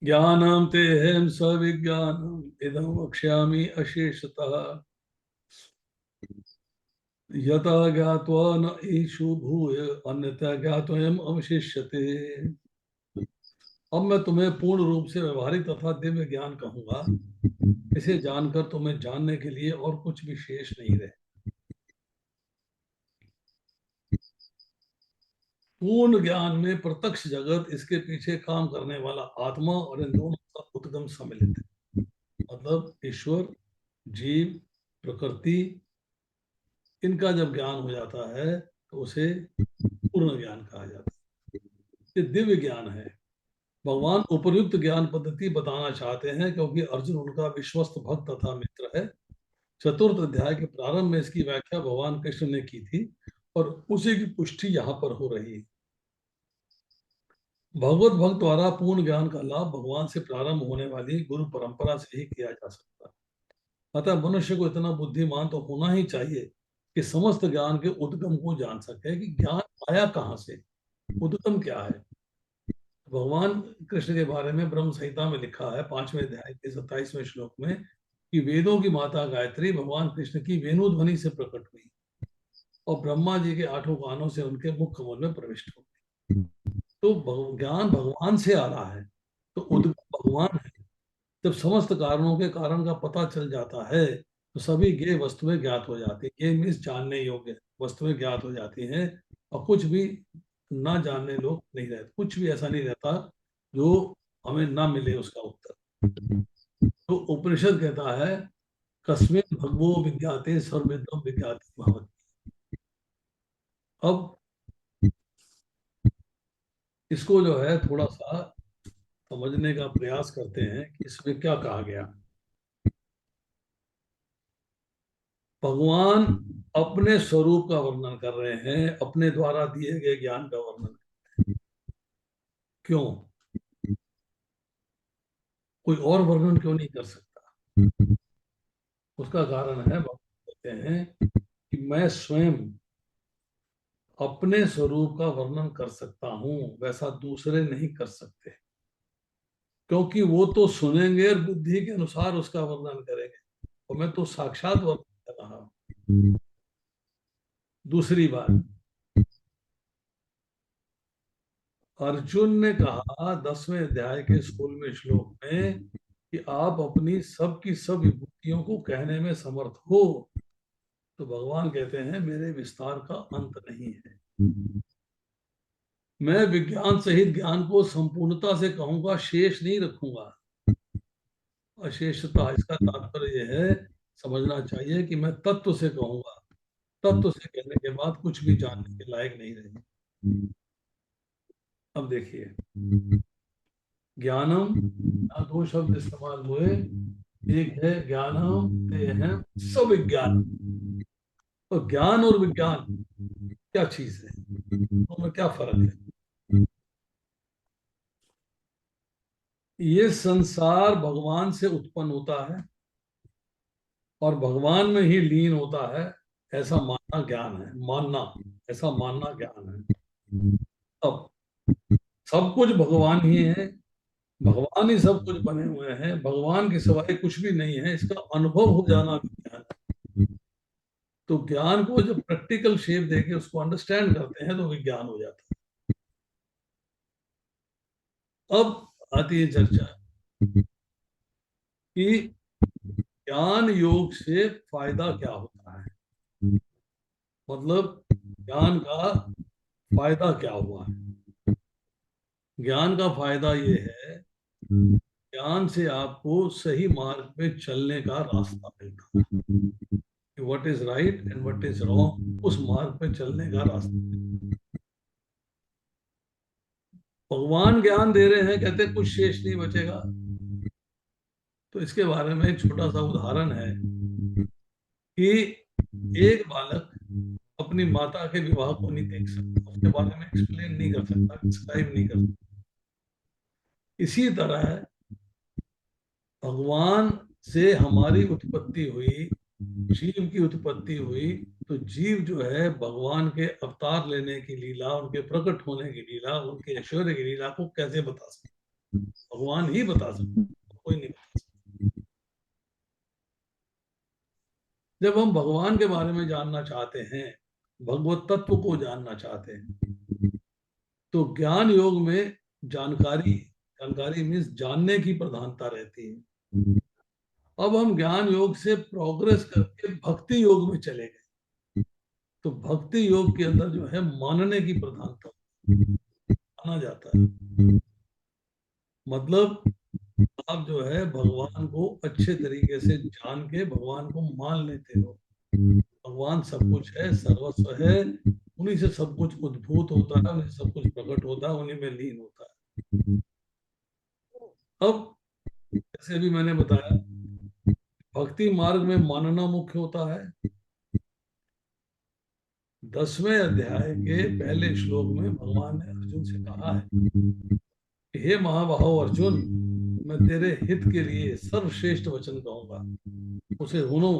ज्ञानम ते हम सविज्ञानम इदम वक्ष्यामि अशेषतः यथा ज्ञात्वा न ईशु भूय अन्यथा ज्ञातोयम अवशिष्यते। अब मैं तुम्हें पूर्ण रूप से व्यवहारिक तथा दिव्य ज्ञान कहूंगा। इसे जानकर तुम्हें जानने के लिए और कुछ भी शेष नहीं रहे। पूर्ण ज्ञान में प्रत्यक्ष जगत, इसके पीछे काम करने वाला आत्मा और इन दोनों का उद्गम सम्मिलित है। मतलब ईश्वर, जीव, प्रकृति, इनका जब ज्ञान हो जाता है तो उसे पूर्ण ज्ञान कहा जाता है। ये दिव्य ज्ञान है। भगवान उपर्युक्त ज्ञान पद्धति बताना चाहते हैं क्योंकि अर्जुन उनका विश्वस्त भक्त तथा मित्र है। चतुर्थ अध्याय के प्रारंभ में इसकी व्याख्या भगवान कृष्ण ने की थी और उसी की पुष्टि यहाँ पर हो रही है। भगवत भक्त द्वारा पूर्ण ज्ञान का लाभ भगवान से प्रारंभ होने वाली गुरु परंपरा से ही किया जा सकता है। अतः मनुष्य को इतना बुद्धिमान तो होना ही चाहिए कि समस्त ज्ञान के उद्गम को जान सके कि ज्ञान आया कहाँ से, उद्गम क्या है। भगवान कृष्ण के बारे में ब्रह्म संहिता में लिखा है 5वें अध्याय के 27वें श्लोक में कि वेदों की माता गायत्री भगवान कृष्ण की वेणु ध्वनि से प्रकट हुई और ब्रह्मा जी के 8 कानों से उनके मुख कमल में प्रविष्ट हो गई। तो ज्ञान भगवान से आ रहा है, तो उद्गम भगवान है। जब समस्त कारणों के कारण का पता चल जाता है तो सभी ज्ञेय वस्तुएं ज्ञात हो जाती है। ज्ञेय मीन्स जानने योग्य वस्तुएं ज्ञात हो जाती हैं और कुछ भी ना जानने लोग नहीं रहते। कुछ भी ऐसा नहीं रहता जो हमें ना मिले उसका उत्तर। तो उपनिषद कहता है कस्मिन् भगवो विज्ञाते सर्वविद्म विज्ञाति भवति। अब इसको जो है थोड़ा सा समझने का प्रयास करते हैं कि इसमें क्या कहा गया। भगवान अपने स्वरूप का वर्णन कर रहे हैं, अपने द्वारा दिए गए ज्ञान का वर्णन। क्यों? कोई और वर्णन क्यों नहीं कर सकता? उसका कारण है, भगवान कहते हैं कि मैं स्वयं अपने स्वरूप का वर्णन कर सकता हूं, वैसा दूसरे नहीं कर सकते। क्योंकि वो तो सुनेंगे और बुद्धि के अनुसार उसका वर्णन करेंगे और मैं तो साक्षात वर्णन कर रहा हूं। दूसरी बात, अर्जुन ने कहा 10वें अध्याय के 16वें श्लोक में कि आप अपनी सब की सब विभूतियों को कहने में समर्थ हो। तो भगवान कहते हैं मेरे विस्तार का अंत नहीं है। मैं विज्ञान सहित ज्ञान को संपूर्णता से कहूंगा, शेष नहीं रखूंगा। अशेषता, इसका तात्पर्य यह है, समझना चाहिए कि मैं तत्व से कहूंगा। तत्व से कहने के बाद कुछ भी जानने के लायक नहीं रहेंगे। अब देखिए, ज्ञानम, दो शब्द इस्तेमाल हुए। एक है ज्ञानम, ते है सविज्ञान। तो ज्ञान और विज्ञान क्या चीज है, उनमें क्या फर्क है? ये संसार भगवान से उत्पन्न होता है और भगवान में ही लीन होता है, ऐसा मानना ज्ञान है। मानना, ऐसा मानना ज्ञान है। अब सब कुछ भगवान ही है, भगवान ही सब कुछ बने हुए हैं, भगवान के सिवाय कुछ भी नहीं है, इसका अनुभव हो जाना भी ज्ञान है। तो ज्ञान को जब प्रैक्टिकल शेप देके उसको अंडरस्टैंड करते हैं तो विज्ञान हो जाता है। अब आती है चर्चा कि ज्ञान योग से फायदा क्या होता है, मतलब ज्ञान का फायदा क्या हुआ है। ज्ञान का फायदा ये है, ज्ञान से आपको सही मार्ग पे चलने का रास्ता मिलता है, what is right and what is wrong, उस मार्ग पे चलने का रास्ता। भगवान ज्ञान दे रहे हैं, कहते कुछ शेष नहीं बचेगा। तो इसके बारे में एक छोटा सा उदाहरण है कि एक बालक अपनी माता के विवाह को नहीं देख सकता, उसके बारे में एक्सप्लेन नहीं कर सकता, डिस्क्राइब नहीं कर सकता। इसी तरह भगवान से हमारी उत्पत्ति हुई, जीव की उत्पत्ति हुई, तो जीव जो है भगवान के अवतार लेने की लीला, उनके प्रकट होने की लीला, उनके ऐश्वर्य की लीला को कैसे बता सकते, भगवान ही बता सकते, कोई नहीं बता सकता। जब हम भगवान के बारे में जानना चाहते हैं, भगवत तत्व को जानना चाहते हैं, तो ज्ञान योग में जानकारी, जानकारी मीन्स जानने की प्रधानता रहती है। अब हम ज्ञान योग से प्रोग्रेस करके भक्ति योग में चले गए, तो भक्ति योग के अंदर जो है मानने की प्रधानता, माना जाता है। मतलब आप जो है भगवान को अच्छे तरीके से जान के भगवान को मान लेते हो, भगवान सब कुछ है, सर्वस्व है, उन्हीं से सब कुछ उद्भूत होता है, उन्हीं से सब कुछ प्रकट होता है, उन्हीं में लीन होता है। अब जैसे भी मैंने बताया, भक्ति मार्ग में मानना मुख्य होता है। 10वें अध्याय के पहले श्लोक में भगवान ने अर्जुन से कहा है, हे महाबाहो अर्जुन, मैं तेरे हित के लिए सर्वश्रेष्ठ वचन कहूंगा, उसे सुनो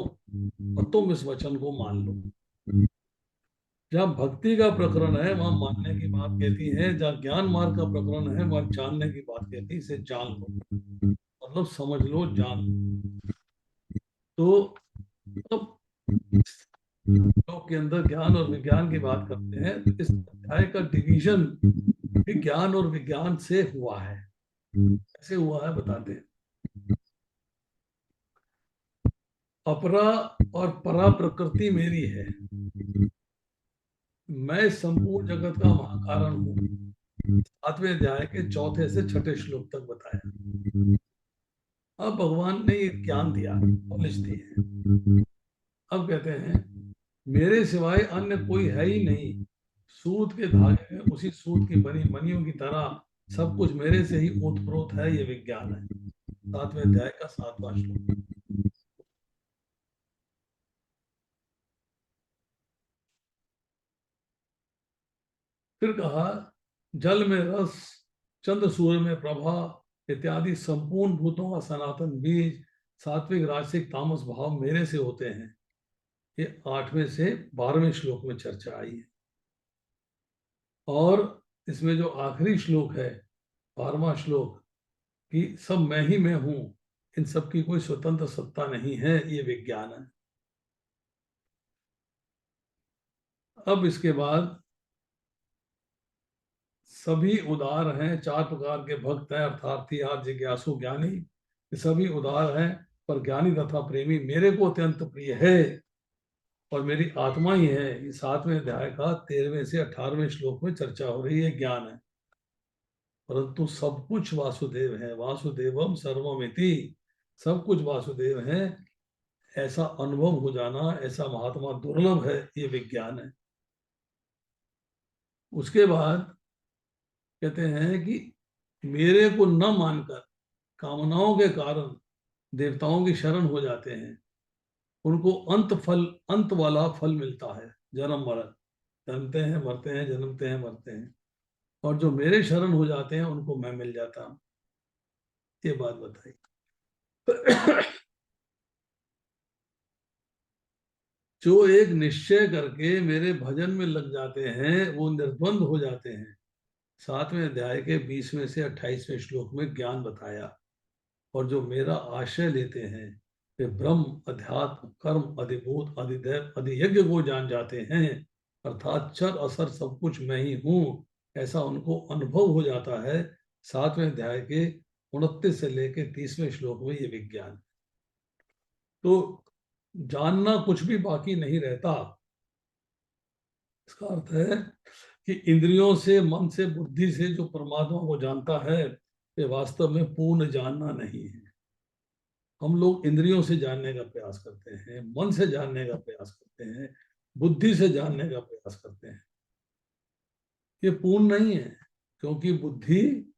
और तुम इस वचन को मान लो। जहाँ भक्ति का प्रकरण है वहां मानने की बात कहती है, जहाँ ज्ञान मार्ग का प्रकरण है वहां जानने की बात कहती है, इसे जान लो, मतलब समझ लो, जान लो। तो अब श्लोक के अंदर ज्ञान और विज्ञान की बात करते हैं, तो इस अध्याय का डिवीजन विज्ञान और विज्ञान से हुआ है। कैसे हुआ है बताते हैं। अपरा और परा प्रकृति मेरी है, मैं संपूर्ण जगत का महाकारण हूँ। 7वें अध्याय के 4 से 6 श्लोक तक बताया। अब भगवान ने ये ज्ञान दिया, नॉलेज दी है। अब कहते हैं मेरे सिवाय अन्य कोई है ही नहीं, सूत के धागे में उसी सूत की बनी मणियों की तरह सब कुछ मेरे से ही ओतप्रोत है, ये विज्ञान है। 7वें अध्याय का 7वां श्लोक। फिर कहा जल में रस, चंद्र सूर्य में प्रभा इत्यादि संपूर्ण भूतों का सनातन बीज, सात्विक राजसिक तामस भाव मेरे से होते हैं। ये 8वें से 12वें श्लोक में चर्चा आई है। और इसमें जो आखिरी श्लोक है, 12वां श्लोक, कि सब मैं ही मैं हूं, इन सब की कोई स्वतंत्र सत्ता नहीं है, ये विज्ञान है। अब इसके बाद सभी उदार हैं, 4 प्रकार के भक्त हैं, अर्थार्थी, आर्य, जिज्ञासु, ज्ञानी। ये सभी उदार हैं, पर ज्ञानी तथा प्रेमी मेरे को अत्यंत प्रिय है और मेरी आत्मा ही है। ये 7वें अध्याय का 13वें से 18वें श्लोक में चर्चा हो रही है, ज्ञान है। परंतु सब कुछ वासुदेव है, वासुदेवम सर्वमिति, सब कुछ वासुदेव है, ऐसा अनुभव हो जाना, ऐसा महात्मा दुर्लभ है, ये विज्ञान है। उसके बाद कहते हैं कि मेरे को न मानकर कामनाओं के कारण देवताओं की शरण हो जाते हैं, उनको अंत फल, अंत वाला फल मिलता है, जन्म मरण, जन्मते हैं मरते हैं, जन्मते हैं मरते हैं। और जो मेरे शरण हो जाते हैं उनको मैं मिल जाता हूँ, ये बात बताई। जो एक निश्चय करके मेरे भजन में लग जाते हैं वो निर्द्वंद हो जाते हैं। 7वें अध्याय के 20वें से 28वें श्लोक में ज्ञान बताया। और जो मेरा आश्रय लेते हैं वे ब्रह्म, अध्यात्म, कर्म, अधिभूत, अधिदैव, अधियज्ञ को जान जाते हैं, अर्थात चर असर सब कुछ मैं ही हूँ, ऐसा उनको अनुभव हो जाता है। 7वें अध्याय के 29 से लेके 30वें श्लोक में ये विज्ञान। तो जानना कुछ भी बाकी नहीं रहता। इसका अर्थ है कि इंद्रियों से, मन से, बुद्धि से जो परमात्मा को जानता है वे वास्तव में पूर्ण जानना नहीं है। हम लोग इंद्रियों से जानने का प्रयास करते हैं, मन से जानने का प्रयास करते हैं, बुद्धि से जानने का प्रयास करते हैं। ये पूर्ण नहीं है, क्योंकि बुद्धि,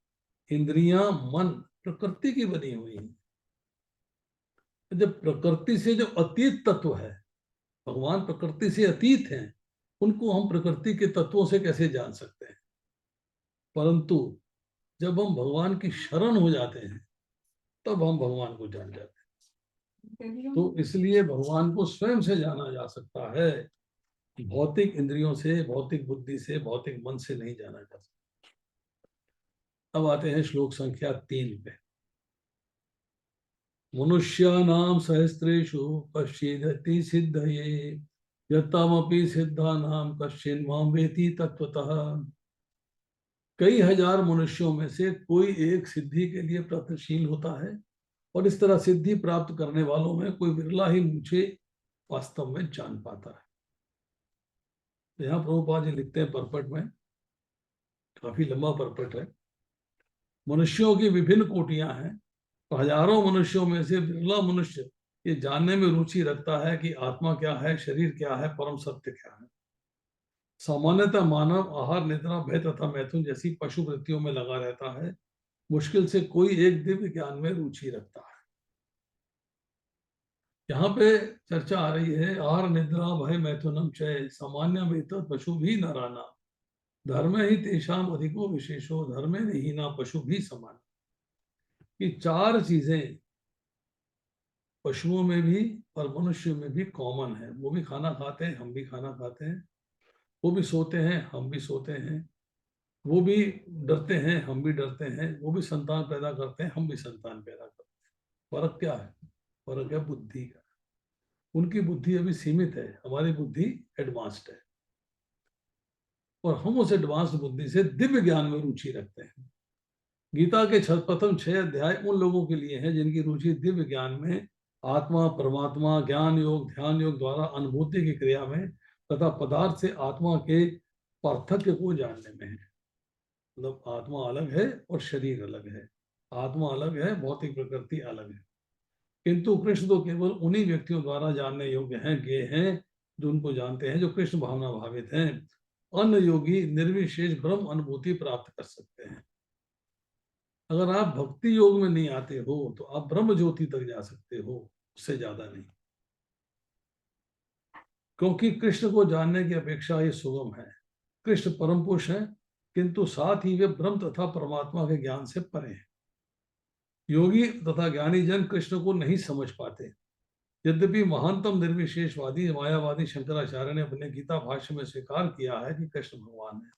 इंद्रियां, मन प्रकृति की बनी हुई है। जब प्रकृति से जो अतीत तत्व है, भगवान प्रकृति से अतीत हैं, उनको हम प्रकृति के तत्वों से कैसे जान सकते हैं? परंतु जब हम भगवान की शरण हो जाते हैं तब हम भगवान को जान जाते हैं। तो इसलिए भगवान को स्वयं से जाना जा सकता है, भौतिक इंद्रियों से, भौतिक बुद्धि से, भौतिक मन से नहीं जाना जा सकता। अब आते हैं श्लोक संख्या 3 पे। मनुष्याणां सहस्रेषु कश्चिदति सिद्धये यत्तमपि सिद्धानां कश्चिन् मां वेति तत्वतः। कई हजार मनुष्यों में से कोई एक सिद्धि के लिए प्रयत्नशील होता है, और इस तरह सिद्धि प्राप्त करने वालों में कोई विरला ही मुझे वास्तव में जान पाता है। तो यहाँ प्रभुपाद जी लिखते हैं परपट में, काफी लंबा परपट है। मनुष्यों की विभिन्न कोटियां हैं, तो हजारों मनुष्यों में से विरला मनुष्य ये जानने में रुचि रखता है कि आत्मा क्या है, शरीर क्या है, परम सत्य क्या है। सामान्यतः मानव आहार, निद्रा, भय तथा मैथुन जैसी पशु वृत्तियों में लगा रहता है। मुश्किल से कोई एक दिव्य ज्ञान में रुचि रखता है। यहाँ पे चर्चा आ रही है आहार, निद्रा, भय, मैथुनम चय सामान्य वेतत् पशु भी नाराना धर्म ही तेषाम अधिको विशेषो धर्मे नहीं ना पशु भी समान। ये चार चीजें पशुओं में भी और मनुष्य में भी कॉमन है। वो भी खाना खाते हैं, हम भी खाना खाते हैं। वो भी सोते हैं, हम भी सोते हैं। वो भी डरते हैं, हम भी डरते हैं। वो भी संतान पैदा करते हैं, हम भी संतान पैदा करते हैं। फर्क क्या है? फर्क है बुद्धि का। उनकी बुद्धि अभी सीमित है, हमारी बुद्धि एडवांस्ड है, और हम उस एडवांस्ड बुद्धि से दिव्य ज्ञान में रुचि रखते हैं। गीता के प्रथम 6 अध्याय उन लोगों के लिए हैं जिनकी रुचि दिव्य ज्ञान में, आत्मा, परमात्मा, ज्ञान योग, ध्यान योग द्वारा अनुभूति की क्रिया में तथा पदार्थ से आत्मा के पार्थक्य को जानने में है। मतलब आत्मा अलग है और शरीर अलग है, आत्मा अलग है, भौतिक प्रकृति अलग है। किंतु कृष्ण तो केवल उन्हीं व्यक्तियों द्वारा जानने योग्य हैं, ज्ञेय हैं, जो उनको जानते हैं, जो कृष्ण भावना भावित हैं। अन्य योगी निर्विशेष ब्रह्म अनुभूति प्राप्त कर सकते हैं। अगर आप भक्ति योग में नहीं आते हो तो आप ब्रह्म ज्योति तक जा सकते हो, उससे ज्यादा नहीं। क्योंकि कृष्ण को जानने की अपेक्षा ये सुगम है। कृष्ण परम पुरुष है, किंतु साथ ही वे ब्रह्म तथा परमात्मा के ज्ञान से परे हैं। योगी तथा ज्ञानी जन कृष्ण को नहीं समझ पाते। यद्यपि महानतम निर्विशेषवादी मायावादी शंकराचार्य ने अपने गीता भाष्य में स्वीकार किया है कि कृष्ण भगवान है।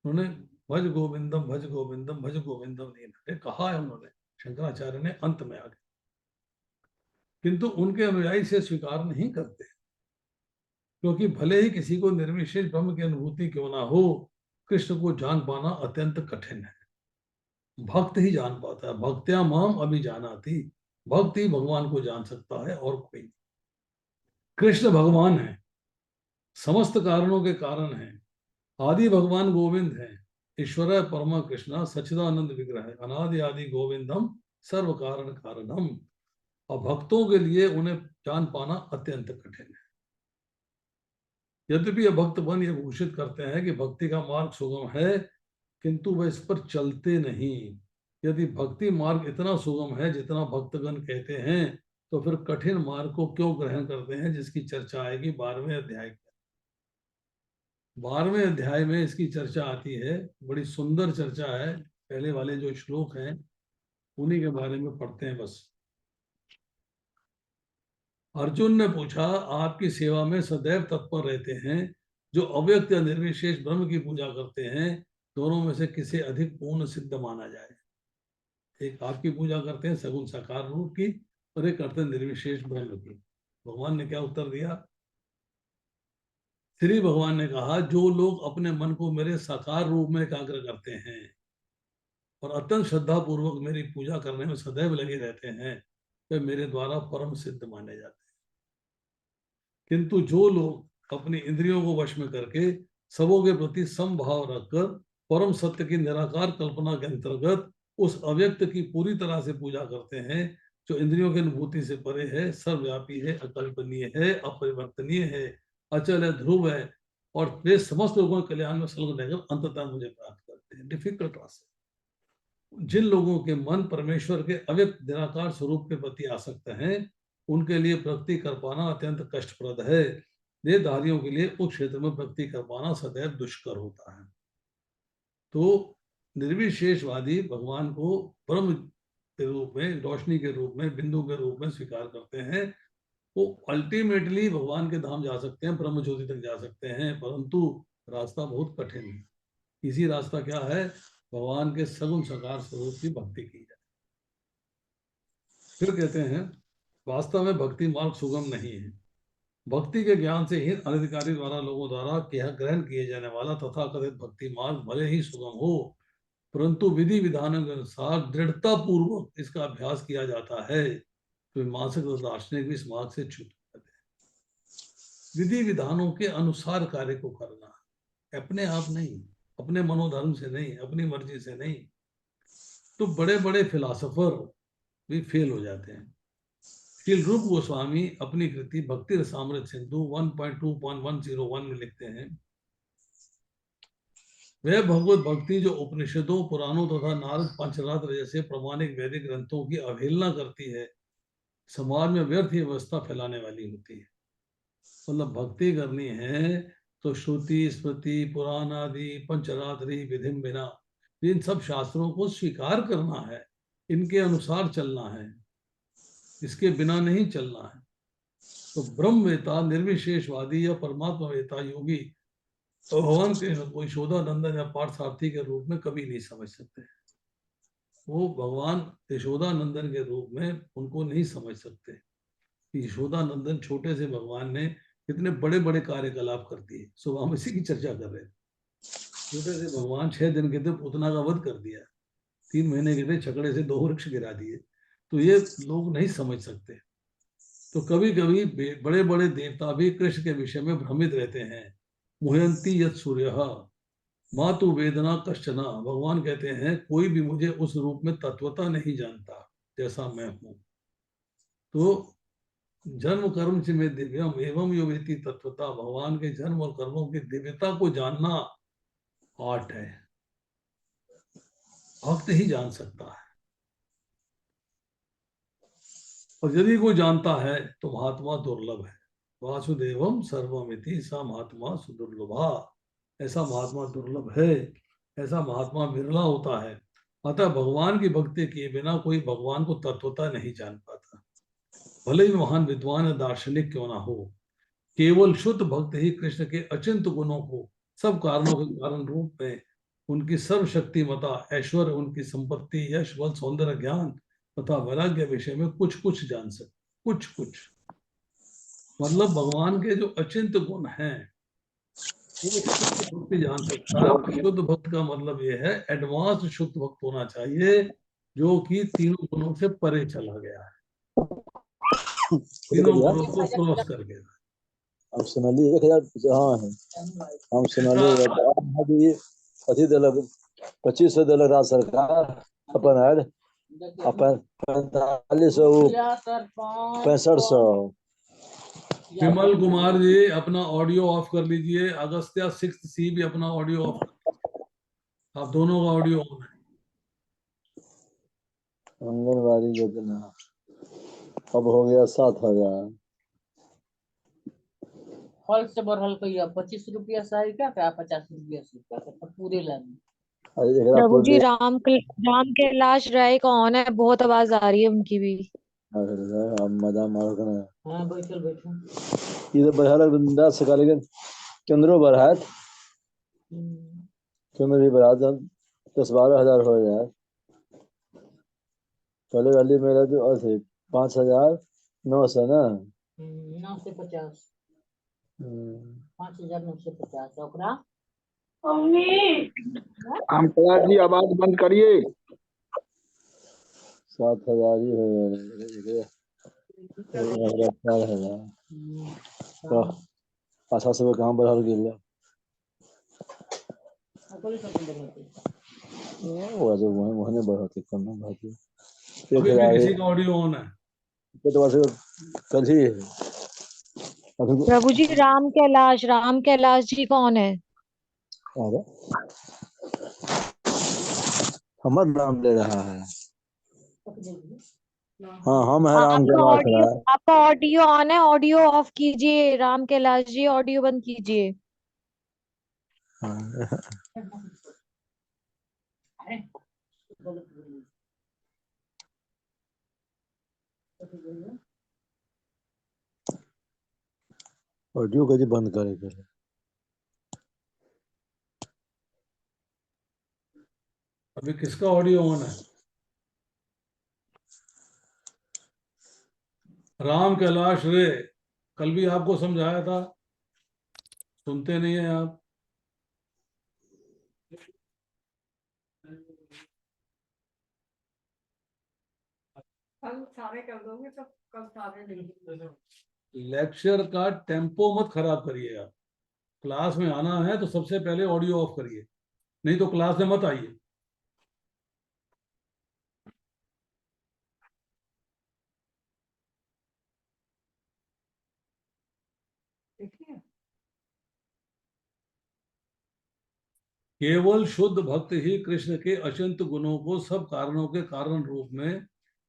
उन्होंने भज गोविंदम भज गोविंदम भज गोविंदम नहीं कहा है उन्होंने, शंकराचार्य ने अंत में आगे। किंतु उनके अनुयायी से स्वीकार नहीं करते, क्योंकि भले ही किसी को निर्विशेष ब्रह्म की अनुभूति क्यों ना हो, कृष्ण को जान पाना अत्यंत कठिन है। भक्त ही जान पाता है। भक्त्या माम अभी जानाति, भक्त ही भगवान को जान सकता है और कोई नहीं। कृष्ण भगवान है, समस्त कारणों के कारण है। आदि भगवान गोविंद है, ईश्वर परमा कृष्ण सच्चिदानंद विग्रह, अनादि आदि गोविंदम सर्व कारण कारणम। और भक्तों के लिए उन्हें जान पाना अत्यंत कठिन है। यद्यपि भक्तगण ये घोषित करते हैं कि भक्ति का मार्ग सुगम है, किंतु वह इस पर चलते नहीं। यदि भक्ति मार्ग इतना सुगम है जितना भक्तगण कहते हैं, तो फिर कठिन मार्ग को क्यों ग्रहण करते हैं, जिसकी चर्चा आएगी 12वें अध्याय में। 12वें अध्याय में इसकी चर्चा आती है, बड़ी सुंदर चर्चा है। पहले वाले जो श्लोक हैं उन्हीं के बारे में पढ़ते हैं बस। अर्जुन ने पूछा, आपकी सेवा में सदैव तत्पर रहते हैं जो अव्यक्त या निर्विशेष ब्रह्म की पूजा करते हैं, दोनों में से किसे अधिक पूर्ण सिद्ध माना जाए? एक आपकी पूजा करते हैं सगुण साकार रूप की, और एक करते हैं निर्विशेष ब्रह्म की। भगवान ने क्या उत्तर दिया? श्री भगवान ने कहा, जो लोग अपने मन को मेरे साकार रूप में एकाग्र करते हैं, और अत्यंत श्रद्धा पूर्वक मेरी पूजा करने में सदैव लगे रहते हैं, वे मेरे द्वारा परम सिद्ध माने जाते हैं। किंतु जो लोग अपनी इंद्रियों को वश में करके सबों के प्रति समभाव रखकर परम सत्य की निराकार कल्पना के अंतर्गत उस अव्यक्त की पूरी तरह से पूजा करते हैं, जो इंद्रियों की अनुभूति से परे है, सर्वव्यापी है, अकल्पनीय है, अपरिवर्तनीय है, अचल है, ध्रुव है, और वे समस्त लोगों के कल्याण में संलग्न रहकर अंततः मुझे प्राप्त करते हैं। डिफिकल्ट रास्ता। जिन लोगों के मन परमेश्वर के अव्यक्त निराकार स्वरूप के प्रति आसक्त हैं, उनके लिए प्रगति कर पाना अत्यंत कष्टप्रद है। देहधारियों के लिए उस क्षेत्र में प्रगति कर पाना सदैव दुष्कर होता है। तो निर्विशेषवादी भगवान को ब्रह्म के रूप में, रोशनी के रूप में, बिंदु के रूप में स्वीकार करते हैं। वो अल्टीमेटली भगवान के धाम जा सकते हैं, ब्रह्म ज्योति तक जा सकते हैं, परंतु रास्ता बहुत कठिन है। इसी रास्ता क्या है? भगवान के सगुण साकार स्वरूप की भक्ति की जाए। फिर कहते हैं, वास्तव में भक्ति मार्ग सुगम नहीं है। भक्ति के ज्ञान से ही अनधिकारी द्वारा लोगों द्वारा ग्रहण किए जाने वाला तथा कथित भक्ति मार्ग भले ही सुगम हो, परंतु विधि विधानों के अनुसार दृढ़ता पूर्वक इसका अभ्यास किया जाता है, तो मानसिक दार्शनिक भी इस मार्ग से छूट जाते हैं। विधि विधानों के अनुसार कार्य को करना, अपने आप नहीं, अपने मनोधर्म से नहीं, अपनी मर्जी से नहीं। तो बड़े बड़े फिलोसोफर भी फेल हो जाते हैं। श्री रूप गोस्वामी अपनी कृति भक्ति रसामृत सिंधु 1.2.101 में लिखते हैं, वह भगवत भक्ति जो उपनिषदों, पुराणों तथा नारद पंचरात्र जैसे प्रमाणिक वैदिक ग्रंथों की अवहेलना करती है, समाज में व्यर्थ व्यवस्था फैलाने वाली होती है। मतलब भक्ति करनी है तो श्रुति, स्मृति, पुराण आदि, पंचरात्रि, विधिम बिना, इन सब शास्त्रों को स्वीकार करना है, इनके अनुसार चलना है, इसके बिना नहीं चलना है। तो ब्रह्मवेता, निर्विशेषवादी या परमात्मा वेता योगी तो भगवान के कोई यशोदानंदन या पार्थसारथी के रूप में कभी नहीं समझ सकते। वो भगवान यशोदानंदन के रूप में उनको नहीं समझ सकते। यशोदानंदन छोटे से भगवान ने कितने बड़े बड़े कार्यकलाप कर दिए। सुबह हम इसी की चर्चा कर रहे थे। छोटे से भगवान 6 दिन के थे पूतना का वध कर दिया, 3 महीने के थे छकड़े से 2 वृक्ष गिरा दिए। तो ये लोग नहीं समझ सकते। तो कभी कभी बड़े बड़े देवता भी कृष्ण के विषय में भ्रमित रहते हैं। मुहयंती यत् सूर्य मातु वेदना कश्चना, भगवान कहते हैं कोई भी मुझे उस रूप में तत्वता नहीं जानता जैसा मैं हूं। तो जन्म कर्म से में दिव्यम एवं यो वेति तत्वता, भगवान के जन्म और कर्मों की दिव्यता को जानना आर्ट है, भक्त ही जान सकता है। और यदि कोई जानता है तो महात्मा दुर्लभ है। वासुदेवम सर्वमिति सा महात्मा सुदुर्लभा, ऐसा महात्मा दुर्लभ है, ऐसा महात्मा विरला होता है। अतः भगवान की भक्ति किए बिना कोई भगवान को तत्वता नहीं जान पाता, भले ही महान विद्वान या दार्शनिक क्यों ना हो। केवल शुद्ध भक्त ही कृष्ण के अचिंत गुणों को सब कारणों के कारण रूप में, उनकी सर्वशक्तिमता, ऐश्वर्य, उनकी संपत्ति, यश, बल, सौंदर्य, ज्ञान तथा वैराग्य विषय में कुछ कुछ जान सकते। कुछ कुछ मतलब भगवान के जो अचिंत गुण हैं वो शुद्ध भक्ति जान सकता है। शुद्ध भक्त का मतलब ये है एडवांस शुद्ध भक्त होना चाहिए, जो कि तीनों गुणों से परे चला गया है, तीनों गुणों को क्रॉस कर गया। हम सुनली 1000 हाँ है, हम सुनली अथी दिलक 2500 दिलक राज्य सरकार अपन ऐड अपन 4500 6500। विमल कुमार जी अपना ऑडियो ऑफ कर लीजिए। अगस्त्या 6th सी भी अपना ऑडियो ऑफ कर, आप दोनों का ऑडियो ऑन है। आंगनबाड़ी योजना अब हो गया 7000। फल से बढ़ल कहिया 25 रुपया साड़ी क्या 50 रुपया से पूरे लाइन। प्रभु जी राम कैलाश राय का ऑन है, बहुत आवाज आ रही है उनकी भी। मजा मारो कना हां बैठल इधर बढ़ा बिंदास से लेकिन केंद्रो बढ़ा केंद्र भी बढ़ा 10-12 हजार हो जाए। पहले वाली मेरा तो ऐसे 5900 ना 950 5950 ओकरा। हम जी आवाज बंद करिए। 7,000 ही हो गए। 4,000 तो 500 रुपये कहाँ बढ़ल गेल वैसे वही बढ़ती कम नहीं बढ़ती। अभी भी किसी का ऑडियो ऑन है? तो वैसे कल ही अभी प्रभु जी राम कैलाश जी कौन है? हमर नाम ले रहा है। हाँ हम है राम कैलाश आपका राय। ऑडियो ऑन है, ऑडियो ऑफ कीजिए। राम कैलाश जी ऑडियो बंद कीजिए। हाँ। ऑडियो कभी बंद करे के अभी किसका ऑडियो ऑन है? राम कैलाश रे, कल भी आपको समझाया था, सुनते नहीं है आप। कल सारे कर दोगे तो कल सारे नहीं। लेक्चर का टेम्पो मत खराब करिए आप। क्लास में आना है तो सबसे पहले ऑडियो ऑफ करिए, नहीं तो क्लास में मत आइए। देखिए केवल शुद्ध भक्त ही कृष्ण के अचिंत गुणों को सब कारणों के कारण रूप में,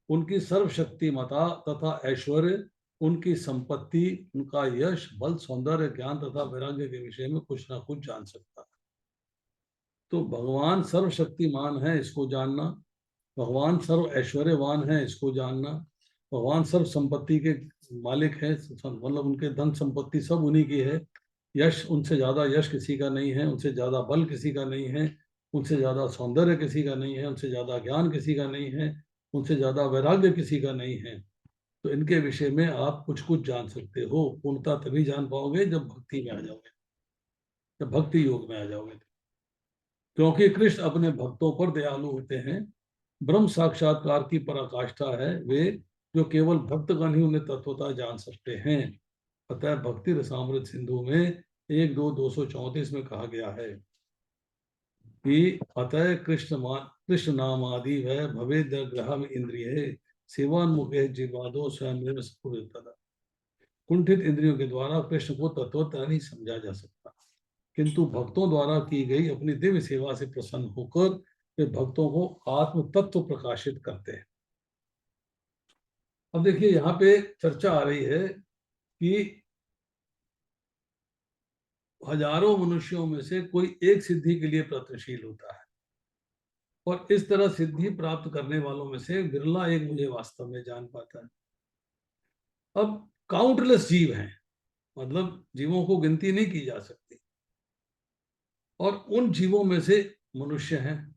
उनकी सर्वशक्तिमता तथा ऐश्वर्य, उनकी संपत्ति, उनका यश, बल, सौंदर्य, ज्ञान तथा वैराग्य के विषय में कुछ ना कुछ जान सकता है। तो भगवान सर्वशक्तिमान है, इसको जानना। भगवान सर्व ऐश्वर्यवान है, इसको जानना। भगवान सर्व संपत्ति के मालिक है, मतलब उनके धन संपत्ति सब उन्हीं की है। यश, उनसे ज्यादा यश किसी का नहीं है, उनसे ज्यादा बल किसी का नहीं है, उनसे ज्यादा सौंदर्य किसी का नहीं है, उनसे ज्यादा ज्ञान किसी का नहीं है, उनसे ज्यादा वैराग्य किसी का नहीं है। तो इनके विषय में आप कुछ कुछ जान सकते हो। पूर्णता तभी जान पाओगे जब भक्ति में आ जाओगे, जब भक्ति योग में आ जाओगे। क्योंकि कृष्ण अपने भक्तों पर दयालु होते हैं। ब्रह्म साक्षात्कार की पराकाष्ठा है वे, जो केवल भक्तगण ही उन्हें तत्वतः जान सकते हैं। अतः भक्ति रसामृत सिंधु में 1-2-234 में कहा गया है कि अतः कृष्ण नाम आदि वह भवे ग्रह में इंद्रिय सेवान्मुखे जीवादो स्वयं कुंठित इंद्रियों के द्वारा कृष्ण को तत्वतः नहीं समझा जा सकता, किंतु भक्तों द्वारा की गई अपनी दिव्य सेवा से प्रसन्न होकर वे भक्तों को आत्म तत्व प्रकाशित करते हैं। अब देखिए यहाँ पे चर्चा आ रही है कि हजारों मनुष्यों में से कोई एक सिद्धि के लिए प्रयत्नशील होता है, और इस तरह सिद्धि प्राप्त करने वालों में से बिरला एक मुझे वास्तव में जान पाता है। अब काउंटलेस जीव हैं, मतलब जीवों को गिनती नहीं की जा सकती, और उन जीवों में से मनुष्य हैं।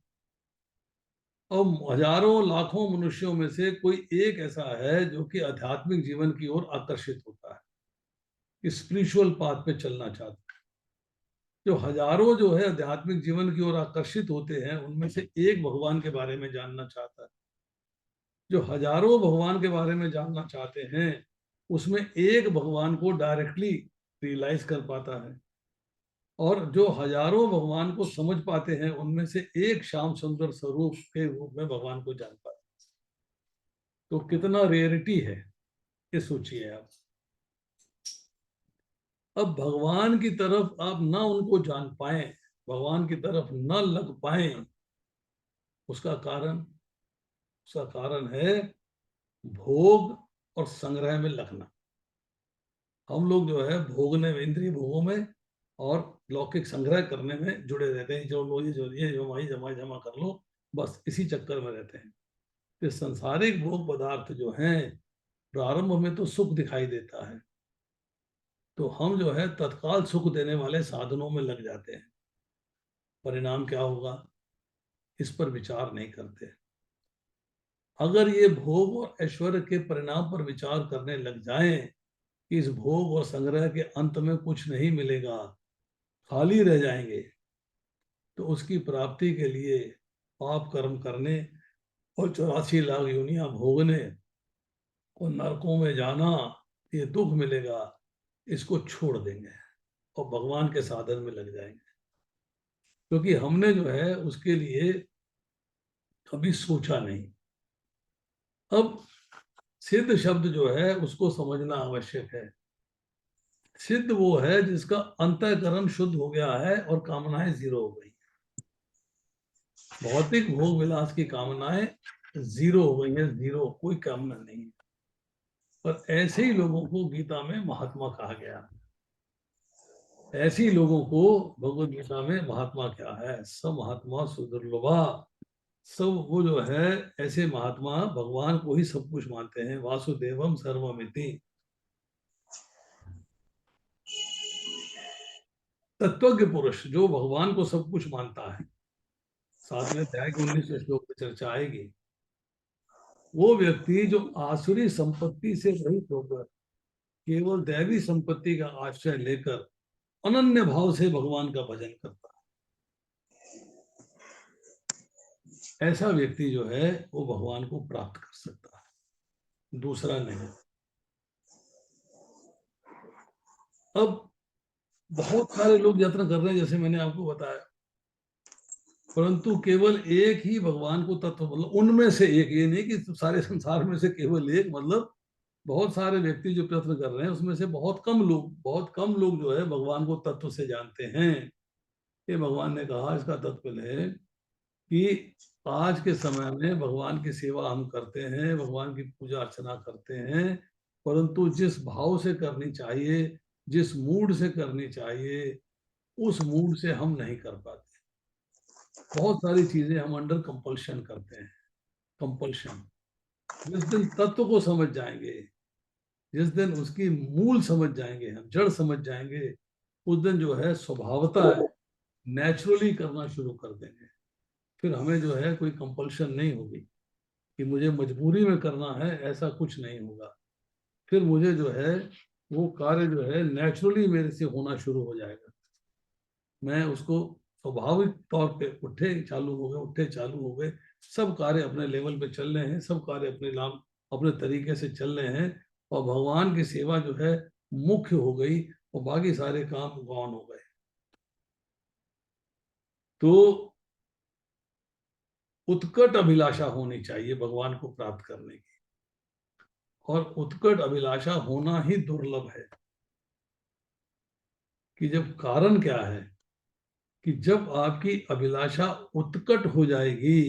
और हजारों लाखों मनुष्यों में से कोई एक ऐसा है जो कि आध्यात्मिक जीवन की ओर आकर्षित होता है, कि स्पिरिचुअल पाथ पे चलना चाहता है। जो हजारों जो है आध्यात्मिक जीवन की ओर आकर्षित होते हैं, उनमें से एक भगवान के बारे में जानना चाहता है। जो हजारों भगवान के बारे में जानना चाहते हैं, उसमें एक भगवान को डायरेक्टली रियलाइज कर पाता है, और जो हजारों भगवान को समझ पाते हैं, उनमें से एक श्याम सुंदर स्वरूप के रूप में भगवान को जान पाता है। तो कितना रेयरिटी है ये सोचिए आप। अब भगवान की तरफ आप ना उनको जान पाए, भगवान की तरफ न लग पाए, उसका कारण है भोग और संग्रह में लगना। हम लोग जो है भोगने में, इंद्रिय भोगों में और लौकिक संग्रह करने में जुड़े रहते हैं। जो लो ये जमा कर लो, बस इसी चक्कर में रहते हैं। तो सांसारिक भोग पदार्थ जो हैं, प्रारंभ में तो सुख दिखाई देता है, तो हम जो है तत्काल सुख देने वाले साधनों में लग जाते हैं। परिणाम क्या होगा, इस पर विचार नहीं करते। अगर ये भोग और ऐश्वर्य के परिणाम पर विचार करने लग जाएं कि इस भोग और संग्रह के अंत में कुछ नहीं मिलेगा, खाली रह जाएंगे, तो उसकी प्राप्ति के लिए पाप कर्म करने और 84 लाख योनियां भोगने और नरकों में जाना, ये दुख मिलेगा, इसको छोड़ देंगे और भगवान के साधन में लग जाएंगे। क्योंकि हमने जो है उसके लिए कभी सोचा नहीं। अब सिद्ध शब्द जो है उसको समझना आवश्यक है। सिद्ध वो है जिसका अंतःकरण शुद्ध हो गया है और कामनाएं जीरो हो गई। भौतिक भोग विलास की कामनाएं जीरो हो गई है, जीरो, कोई कामना नहीं है। पर ऐसे ही लोगों को गीता में महात्मा कहा गया। ऐसे ही लोगों को भगवद गीता में महात्मा क्या है, स महात्मा सुदुर्लभा। सब वो जो है ऐसे महात्मा भगवान को ही सब कुछ मानते हैं। वासुदेवम सर्वमिति। तत्वज्ञ पुरुष जो भगवान को सब कुछ मानता है, 7वें अध्याय के 19वें श्लोक में चर्चा आएगी। वो व्यक्ति जो आसुरी संपत्ति से रहित होकर केवल दैवी संपत्ति का आश्रय लेकर अनन्य भाव से भगवान का भजन करता है, ऐसा व्यक्ति जो है वो भगवान को प्राप्त कर सकता है, दूसरा नहीं। अब बहुत सारे लोग यत्न कर रहे हैं, जैसे मैंने आपको बताया, परंतु केवल एक ही भगवान को तत्व, मतलब उनमें से एक, ये नहीं कि सारे संसार में से केवल एक, मतलब बहुत सारे व्यक्ति जो प्रयत्न कर रहे हैं उसमें से बहुत कम लोग जो है भगवान को तत्व से जानते हैं। ये भगवान ने कहा, इसका तात्पर्य है कि आज के समय में भगवान की सेवा हम करते हैं, भगवान की पूजा अर्चना करते हैं, परंतु जिस भाव से करनी चाहिए, जिस मूड से करनी चाहिए, उस मूड से हम नहीं कर पाते। बहुत सारी चीजें हम अंडर कंपल्शन करते हैं। कंपल्शन, जिस दिन तत्व को समझ जाएंगे, जिस दिन उसकी मूल समझ जाएंगे, हम जड़ समझ जाएंगे, उस दिन जो है स्वभावतः नेचुरली करना शुरू कर देंगे। फिर हमें जो है कोई कंपल्शन नहीं होगी कि मुझे मजबूरी में करना है, ऐसा कुछ नहीं होगा। फिर मुझे जो है वो कार्य जो है नेचुरली मेरे से होना शुरू हो जाएगा। मैं उसको स्वाभाविक तौर पे उठे चालू हो गए, सब कार्य अपने लेवल पे चल रहे हैं, सब कार्य अपने तरीके से चल रहे हैं, और भगवान की सेवा जो है मुख्य हो गई और बाकी सारे काम गौण हो गए। तो उत्कट अभिलाषा होनी चाहिए भगवान को प्राप्त करने की, और उत्कट अभिलाषा होना ही दुर्लभ है। कि जब कारण क्या है कि जब आपकी अभिलाषा उत्कट हो जाएगी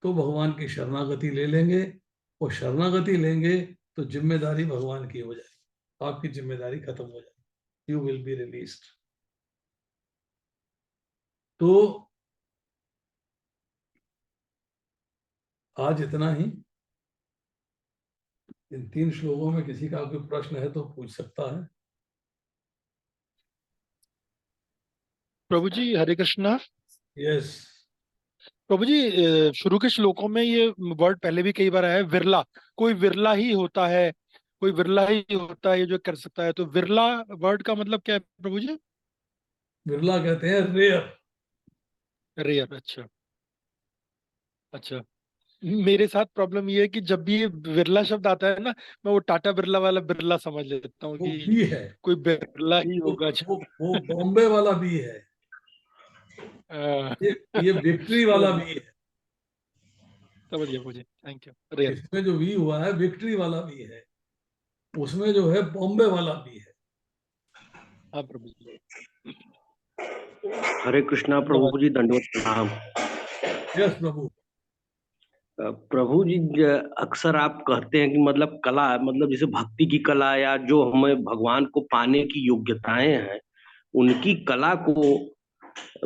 तो भगवान की शरणागति ले लेंगे, और शरणागति लेंगे तो जिम्मेदारी भगवान की हो जाएगी, आपकी जिम्मेदारी खत्म हो जाएगी, यू विल बी रिलीज्ड। तो आज इतना ही। इन 3 श्लोकों में किसी का कोई प्रश्न है तो पूछ सकता है। प्रभु जी हरे कृष्णा। यस। प्रभु जी शुरू के श्लोकों में ये वर्ड पहले भी कई बार आया है, विरला। कोई विरला ही होता है, कोई विरला ही होता है ये जो कर सकता है। तो विरला वर्ड का मतलब क्या है प्रभु जी? बिरला कहते हैं रेयर। रेयर। अच्छा अच्छा। मेरे साथ प्रॉब्लम ये है कि जब भी ये बिरला शब्द आता है ना, मैं वो टाटा बिरला वाला बिरला समझ लेता हूँ वो कि बी है, कोई बिरला ही वो होगा। वो बॉम्बे वाला बी है, अ, ये विक्ट्री वाला बी है। समझ गया मुझे, थैंक यू। रेयर। इसमें जो वी हुआ है विक्ट्री वाला भी है, उसमें जो है बॉम्बे वाला भी है। हाँ प्रभु जी। हरे कृष्णा प्रभु जी, दंडवत प्रणाम। यस प्रभु। प्रभु जी, अक्सर आप कहते हैं कि मतलब कला, मतलब जैसे भक्ति की कला या जो हमें भगवान को पाने की योग्यताएं हैं, उनकी कला को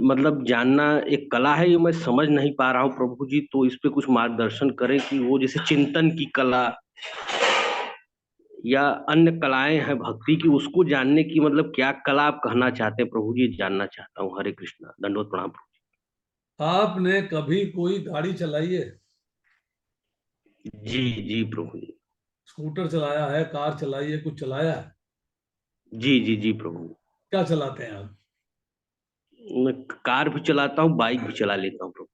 मतलब जानना एक कला है, ये मैं समझ नहीं पा रहा हूँ प्रभु जी। तो इस पे कुछ मार्गदर्शन करें कि वो जैसे चिंतन की कला या अन्य कलाएं हैं भक्ति की, उसको जानने की मतलब क्या कला आप कहना चाहते हैं प्रभु जी, जानना चाहता हूँ। हरे कृष्णा, दंडवत प्रणाम प्रभु आपने कभी कोई गाड़ी चलाई है? जी। जी प्रभु जी। स्कूटर चलाया है, कार चलाई है, कुछ चलाया है? जी जी जी प्रभु। क्या चलाते हैं आप? मैं कार भी चलाता हूँ, बाइक भी चला लेता हूँ प्रभु।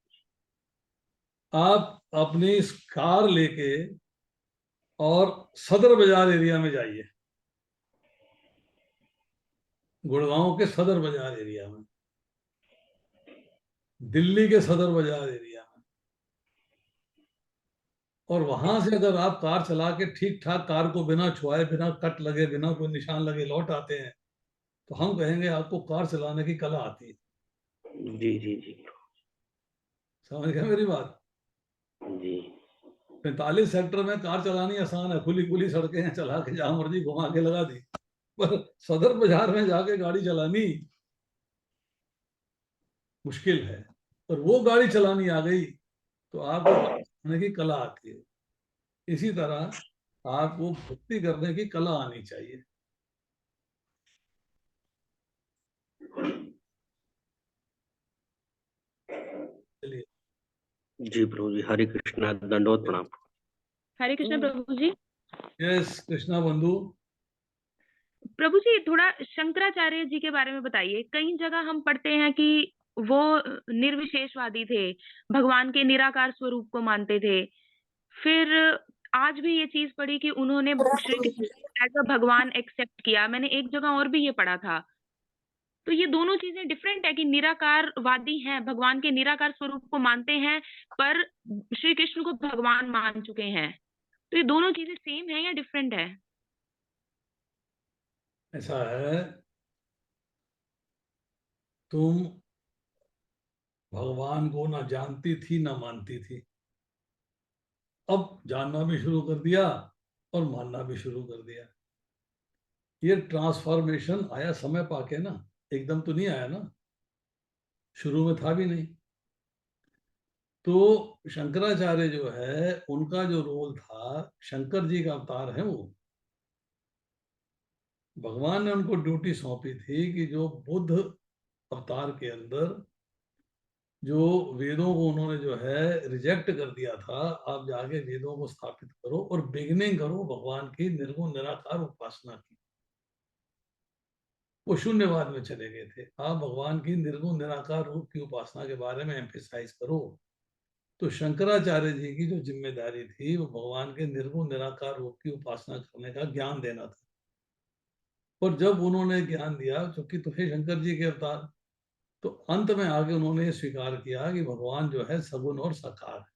आप अपनी इस कार लेके और सदर बाजार एरिया में जाइए, गुड़गांव के सदर बाजार एरिया में, दिल्ली के सदर बाजार एरिया में, और वहां से अगर आप कार चला के ठीक ठाक कार को बिना छुआए, बिना कट लगे, बिना कोई निशान लगे लौट आते हैं, तो हम कहेंगे आपको कार चलाने की कला आती है। जी जी जी समझ गए मेरी बात? जी 45 सेक्टर में कार चलानी आसान है, खुली खुली सड़कें हैं, चला के जहां मर्जी घुमा के लगा दी। पर सदर बाजार में जाके गाड़ी चलानी मुश्किल है। और वो गाड़ी चलानी आ गई तो आपको चलाने की कला आती है। इसी तरह आपको भक्ति करने की कला आनी चाहिए। चलिए। जी प्रभु जी, हरे कृष्णा, दंडवत प्रणाम। हरे कृष्ण प्रभु जी। यस कृष्णा बंधु। प्रभु जी थोड़ा शंकराचार्य जी के बारे में बताइए। कई जगह हम पढ़ते हैं कि वो निर्विशेषवादी थे, भगवान के निराकार स्वरूप को मानते थे। फिर आज भी ये चीज पढ़ी कि उन्होंने श्री कृष्ण एज अ भगवान एक्सेप्ट किया। मैंने एक जगह और भी ये पढ़ा था। तो ये दोनों चीजें डिफरेंट है कि निराकारवादी हैं, भगवान के निराकार स्वरूप को मानते हैं, पर श्री कृष्ण को भगवान मान चुके हैं। तो ये दोनों चीजें सेम है या डिफरेंट है? ऐसा है, तुम भगवान को ना जानती थी ना मानती थी, अब जानना भी शुरू कर दिया और मानना भी शुरू कर दिया। ये ट्रांसफॉर्मेशन आया समय पाके ना, एकदम तो नहीं आया ना, शुरू में था भी नहीं। तो शंकराचार्य जो है, उनका जो रोल था, शंकर जी का अवतार है वो। भगवान ने उनको ड्यूटी सौंपी थी कि जो बुद्ध अवतार के अंदर जो वेदों को उन्होंने जो है रिजेक्ट कर दिया था, आप जाके वेदों को स्थापित करो और बिगिनिंग करो भगवान की निर्गुण निराकार उपासना की। वो शून्यवाद में चले गए थे, आप भगवान की निर्गुण निराकार रूप की उपासना के बारे में एम्फेसाइज करो। तो शंकराचार्य जी की जो जिम्मेदारी थी वो भगवान के निर्गुण निराकार रूप की उपासना करने का ज्ञान देना था। और जब उन्होंने ज्ञान दिया, क्योंकि तो थे शंकर जी के अवतार, तो अंत में आगे उन्होंने ये स्वीकार किया कि भगवान जो है सगुण और साकार है।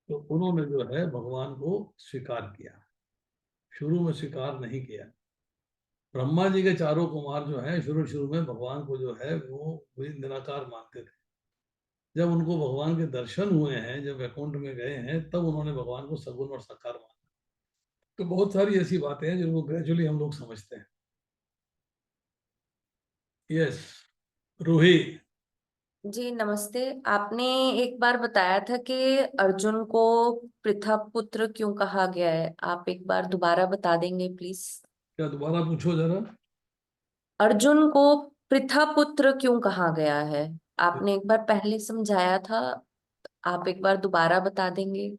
तो उन्होंने जो है भगवान को स्वीकार किया, शुरू में स्वीकार नहीं किया। ब्रह्मा जी के चारों कुमार जो है शुरू शुरू में भगवान को जो है वो निराकार मानते थे। जब उनको भगवान के दर्शन हुए हैं, जब वैकुंठ में गए हैं, तब उन्होंने भगवान को सगुण और साकार माना। तो बहुत सारी ऐसी बातें हैं जिनको ग्रेजुअली हम लोग समझते हैं। यस रूही। जी नमस्ते। आपने एक बार बताया था कि अर्जुन को पृथा पुत्र क्यों कहा गया है। आप एक बार दोबारा बता देंगे प्लीज? क्या दोबारा पूछो जरा। अर्जुन को पृथा पुत्र क्यों कहा गया है? आपने एक बार पहले समझाया था, आप एक बार दोबारा बता देंगे?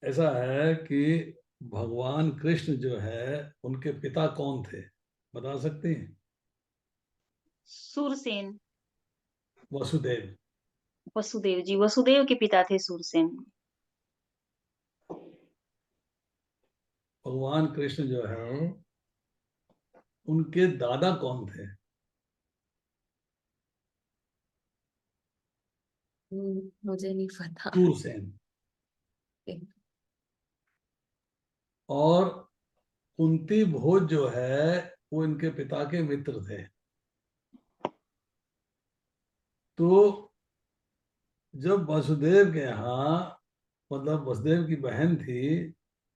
ऐसा है कि भगवान कृष्ण जो है उनके पिता कौन थे, बता सकते हैं? सूरसेन। वसुदेव। वसुदेव जी, वसुदेव के पिता थे सूरसेन। भगवान कृष्ण जो है उनके दादा कौन थे? मुझे नहीं पता। सूरसेन। और कुंती भोज जो है वो इनके पिता के मित्र थे। तो जब वसुदेव के यहाँ, मतलब वसुदेव की बहन थी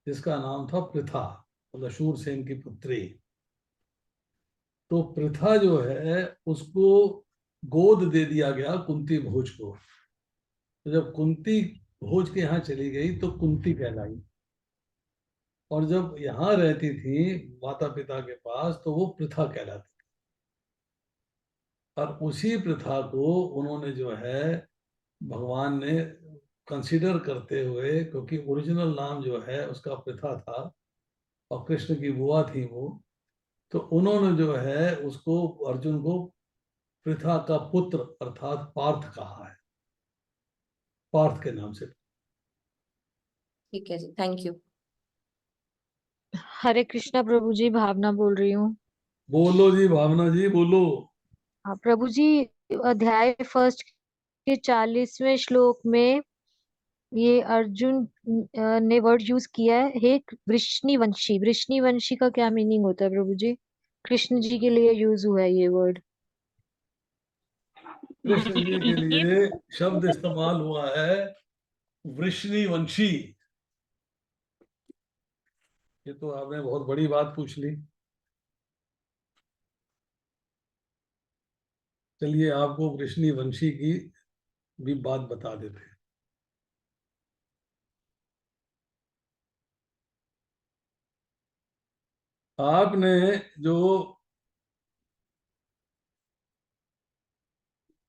जिसका नाम था पृथा, मतलब शूरसेन की पुत्री, तो पृथा जो है उसको गोद दे दिया गया कुंती भोज को। तो जब कुंती भोज के यहाँ चली गई तो कुंती कहलाई, और जब यहाँ रहती थी माता पिता के पास तो वो पृथा कहलाती। और उसी प्रथा को उन्होंने जो है भगवान ने कंसीडर करते हुए, क्योंकि ओरिजिनल नाम जो है उसका पृथा था और कृष्ण की बुआ थी वो, तो उन्होंने जो है उसको अर्जुन को पृथा का पुत्र अर्थात पार्थ कहा है, पार्थ के नाम से। ठीक है जी, थैंक यू। हरे कृष्णा प्रभु जी, भावना बोल रही हूँ। बोलो जी भावना जी, बोलो। हाँ प्रभु जी, अध्याय फर्स्ट के 40वें श्लोक में ये अर्जुन ने वर्ड यूज किया है, हे वृष्णिवंशी। वृष्णिवंशी का क्या मीनिंग होता है प्रभु जी? कृष्ण जी के लिए यूज हुआ है ये वर्ड। कृष्ण जी के लिए शब्द इस्तेमाल हुआ है वृष्णिवंशी। ये तो आपने बहुत बड़ी बात पूछ ली। चलिए आपको वृष्णिवंशी की भी बात बता देते हैं। आपने जो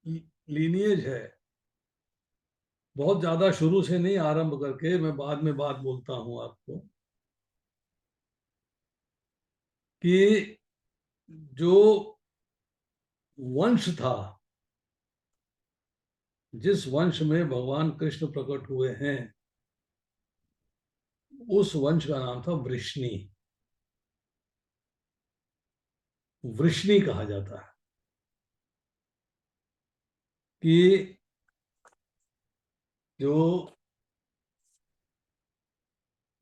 लीनिएज है, बहुत ज्यादा शुरू से नहीं आरंभ करके मैं बाद में बात बोलता हूं आपको, कि जो वंश था, जिस वंश में भगवान कृष्ण प्रकट हुए हैं, उस वंश का नाम था वृष्णि। वृष्णि कहा जाता है कि जो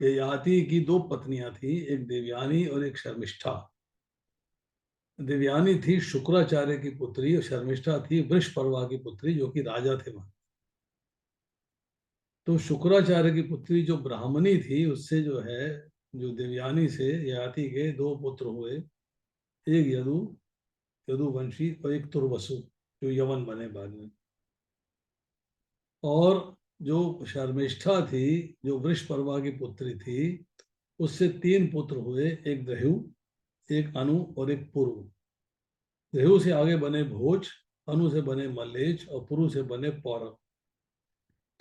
ययाति की दो पत्नियां थी, एक देवयानी और एक शर्मिष्ठा। देवयानी थी शुक्राचार्य की पुत्री और शर्मिष्ठा थी वृषपर्वा की पुत्री, जो कि राजा थे वहां। तो शुक्राचार्य की पुत्री जो ब्राह्मणी थी, उससे जो है, जो देवयानी से ययाति के दो पुत्र हुए, एक यदुवंशी और एक तुर्वसु, जो यवन बने बाद में। और जो शर्मिष्ठा थी, जो वृषपर्वा की पुत्री थी, उससे तीन पुत्र हुए, एक द्रहु, एक अनु और एक पुरु। द्रहु से आगे बने भोज, अनु से बने मल्लेज और पुरु से बने पौरव।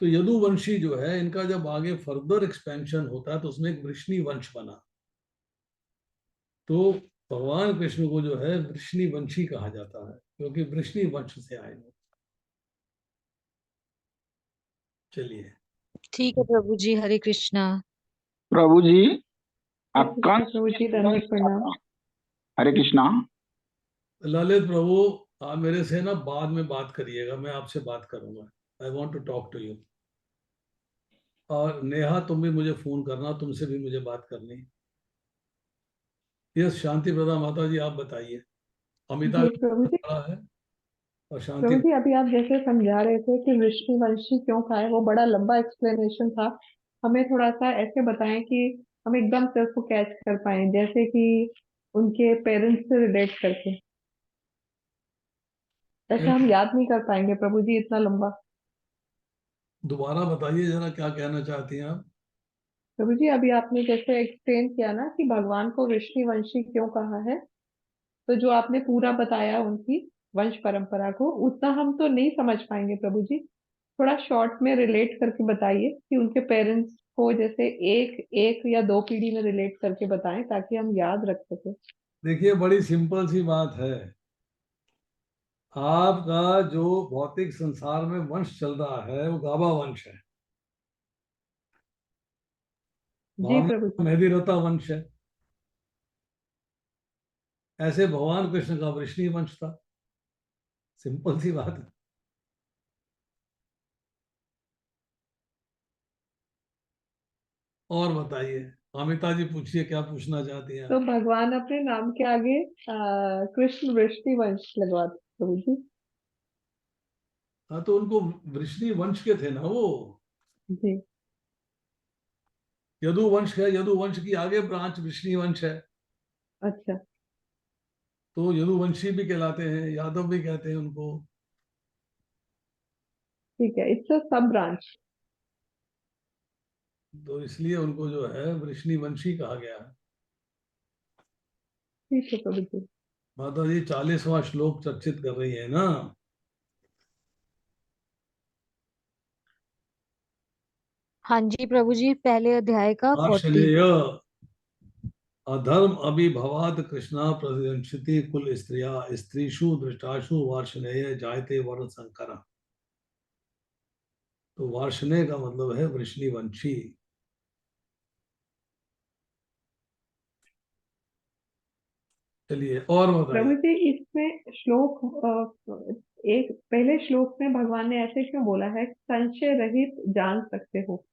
तो यदुवंशी जो है, इनका जब आगे फर्दर एक्सपेंशन होता है तो उसमें एक वृष्णि वंश बना। तो भगवान कृष्ण को जो है वृष्णि वंशी कहा जाता है, क्योंकि वृष्णि वंश से आए हैं। चलिए। ठीक है प्रभु जी, हरे कृष्णा। प्रभु जी हरे आपका कृष्ण प्रभु जी, दंडवत प्रणाम। हरे कृष्णा। ललित प्रभु, आप मेरे से ना बाद में बात करिएगा, मैं आपसे बात करूंगा। I want to talk to you. और नेहा, तुम भी मुझे फोन करना, तुमसे भी मुझे बात करनी। यस, शांति प्रदा माता जी, आप बताइए। अमिता जी प्रभु जी। खड़ा है और शांति। प्रभु जी, अभी आप जैसे समझा रहे थे कि वृष्णिवंशी क्यों कहा है, वो बड़ा लंबा एक्सप्लेनेशन था। हमें थोड़ा सा ऐसे बताएं कि हम एकदम से उसको कैच कर पाए, जैसे कि उनके पेरेंट्स से रिलेट करके। ऐसे हम याद नहीं कर पाएंगे प्रभु जी इतना लंबा। दोबारा बताइए जरा, क्या कहना चाहती हैं आप? प्रभु जी, अभी आपने जैसे एक्सप्लेन किया ना कि भगवान को वृष्णिवंशी क्यों कहा है, तो जो आपने पूरा बताया उनकी वंश परंपरा को, उतना हम तो नहीं समझ पाएंगे प्रभु जी। थोड़ा शॉर्ट में रिलेट करके बताइए कि उनके पेरेंट्स को जैसे एक एक या दो पीढ़ी में रिलेट करके बताएं, ताकि हम याद रख सके। देखिए, बड़ी सिंपल सी बात है। आपका जो भौतिक संसार में वंश चल रहा है, वो गाबा वंश है। जी प्रभु जी। मेहदीरता वंश है। ऐसे भगवान कृष्ण का वृष्णि वंश था। सिंपल सी बात है। और बताइए, अमिता जी पूछिए, क्या पूछना चाहती हैं तो आप? भगवान अपने नाम के आगे कृष्ण वृष्णिवंश लगवाते प्रभु जी। हाँ, तो उनको वृष्णि वंश के थे ना वो। जी। यदु वंश है, यदु वंश की आगे ब्रांच वृष्णि वंश है। अच्छा। तो यदुवंशी भी कहलाते हैं, यादव भी कहते हैं उनको। ठीक है, इट्स अ सब ब्रांच। तो इसलिए उनको जो है वृष्णि वंशी कहा गया है। ठीक है प्रभु जी। माता जी 40वां श्लोक चर्चित कर रही है ना? हाँ जी प्रभु जी, पहले अध्याय का 40। आश्लेय। अधर्म अभिभवात कृष्णा प्रदंशति कुल स्त्रिया स्त्रीषु दृष्टाशु वार्ष्णेय जायते वर्ण संकरा। तो वार्ष्णेय का मतलब है वृष्णिवंशी। चलिए और प्रभु बताइए। जी इसमें श्लोक एक पहले श्लोक में भगवान ने ऐसे क्यों बोला है, संशय रहित जान सकते हो,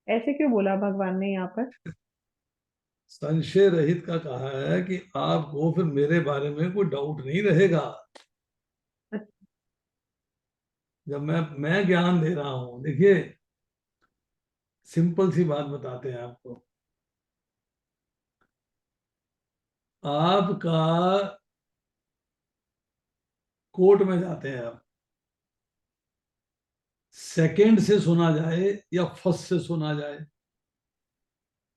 ऐसे क्यों बोला भगवान ने यहाँ पर? संशय रहित का कहा है कि आपको फिर मेरे बारे में कोई डाउट नहीं रहेगा। जब मैं ज्ञान दे रहा हूं, देखिए सिंपल सी बात बताते हैं आपको। आपका कोर्ट में जाते हैं आप, सेकंड से सुना जाए या फर्स्ट से सुना जाए,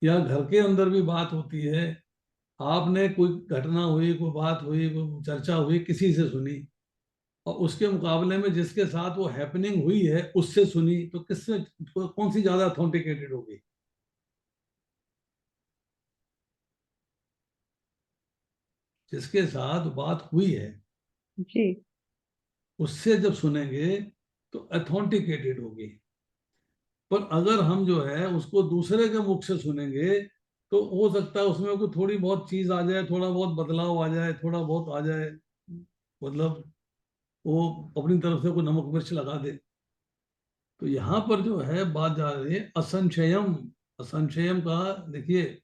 या घर के अंदर भी बात होती है, आपने कोई घटना हुई, कोई बात हुई, कोई चर्चा हुई, किसी से सुनी, और उसके मुकाबले में जिसके साथ वो हैपनिंग हुई है उससे सुनी, तो किससे कौन सी ज्यादा अथेंटिकेटेड होगी? जिसके साथ बात हुई है जी उससे जब सुनेंगे तो अथेंटिकेटेड होगी। पर अगर हम जो है उसको दूसरे के मुख से सुनेंगे तो हो सकता है उसमें कोई थोड़ी बहुत चीज आ जाए, थोड़ा बहुत बदलाव आ जाए, थोड़ा बहुत आ जाए, मतलब वो अपनी तरफ से कोई नमक मिर्च लगा दे। तो यहाँ पर जो है बात जा रही है असंशयम। असंशयम का देखिए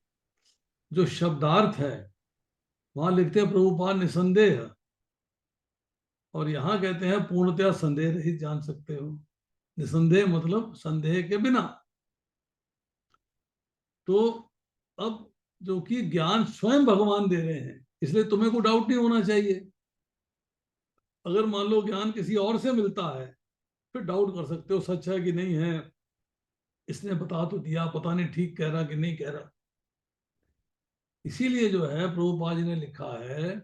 जो शब्दार्थ है, वहां लिखते हैं प्रभुपाद निसंदेह, और यहाँ कहते हैं पूर्णतया संदेह रहित जान सकते हो। निसंदेह मतलब संदेह के बिना। तो अब जो कि ज्ञान स्वयं भगवान दे रहे हैं, इसलिए तुम्हें को डाउट नहीं होना चाहिए। अगर मान लो ज्ञान किसी और से मिलता है फिर डाउट कर सकते हो सच है कि नहीं है, इसने बता तो दिया, पता नहीं ठीक कह रहा कि नहीं कह रहा। इसीलिए जो है प्रभुपाद जी ने लिखा है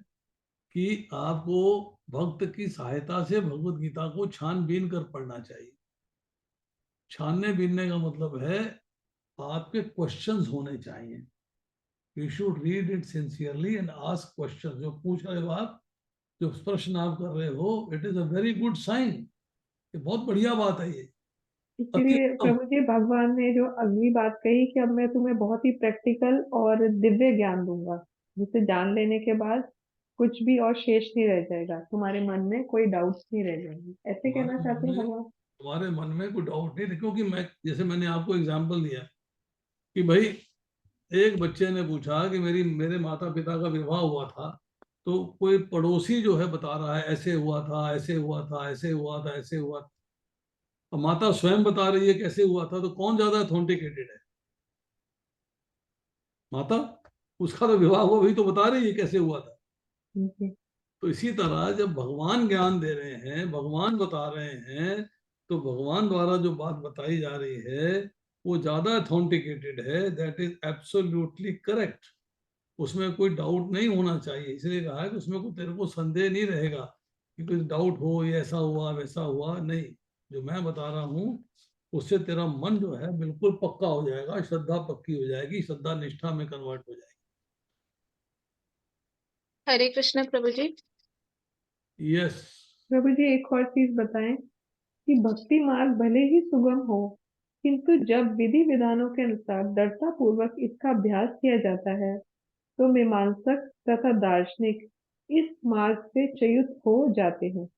कि आपको भक्त की सहायता से भगवत गीता को छानबीन कर पढ़ना चाहिए। छानने बीनने का मतलब है आपके क्वेश्चंस होने चाहिए। You should read it sincerely and ask question. जो पूछ रहे हो आप, जो प्रश्न आप कर रहे हो, it is a very good sign. ये बहुत बढ़िया बात है ये। अति इसलिए उत्तम। प्रभु जी भगवान ने जो अगली बात कही कि अब मैं तुम्हें बहुत ही प्रैक्टिकल और दिव्य ज्ञान दूंगा, जिसे जान लेने के बाद कुछ भी और शेष नहीं रह जाएगा, तुम्हारे मन में कोई डाउट्स नहीं रह जाएंगे, ऐसे कहना चाहते हैं भगवान? तुम्हारे मन में कोई डाउट नहीं, क्योंकि मैं जैसे मैंने आपको एग्जांपल दिया कि भाई एक बच्चे ने पूछा कि मेरे माता पिता का विवाह हुआ था, तो कोई पड़ोसी जो है बता रहा है ऐसे हुआ था, ऐसे हुआ था, ऐसे हुआ था, ऐसे हुआ था, और माता स्वयं बता रही है कैसे हुआ था, तो कौन ज्यादा अथेंटिकेटेड है? माता। उसका तो विवाह हुआ, वही तो बता रही है कैसे हुआ था। तो इसी तरह जब भगवान ज्ञान दे रहे हैं, भगवान बता रहे हैं, तो भगवान द्वारा जो बात बताई जा रही है वो ज्यादा अथेंटिकेटेड है। That is absolutely correct. उसमें कोई डाउट नहीं होना चाहिए। इसलिए कहा है कि उसमें कोई तेरे को संदेह नहीं रहेगा कि कोई डाउट हो, ये ऐसा हुआ वैसा हुआ, नहीं। जो मैं बता रहा हूँ उससे तेरा मन जो है बिल्कुल पक्का हो जाएगा, श्रद्धा पक्की हो जाएगी, श्रद्धा निष्ठा में कन्वर्ट हो जाएगी। हरे कृष्ण प्रभु जी। यस। प्रभु जी एक और चीज बताएं कि भक्ति मार्ग भले ही सुगम हो, किंतु जब विधि विधानों के अनुसार दृढ़ता पूर्वक इसका अभ्यास किया जाता है तो मीमांसक तथा दार्शनिक इस मार्ग से च्युत हो जाते हैं।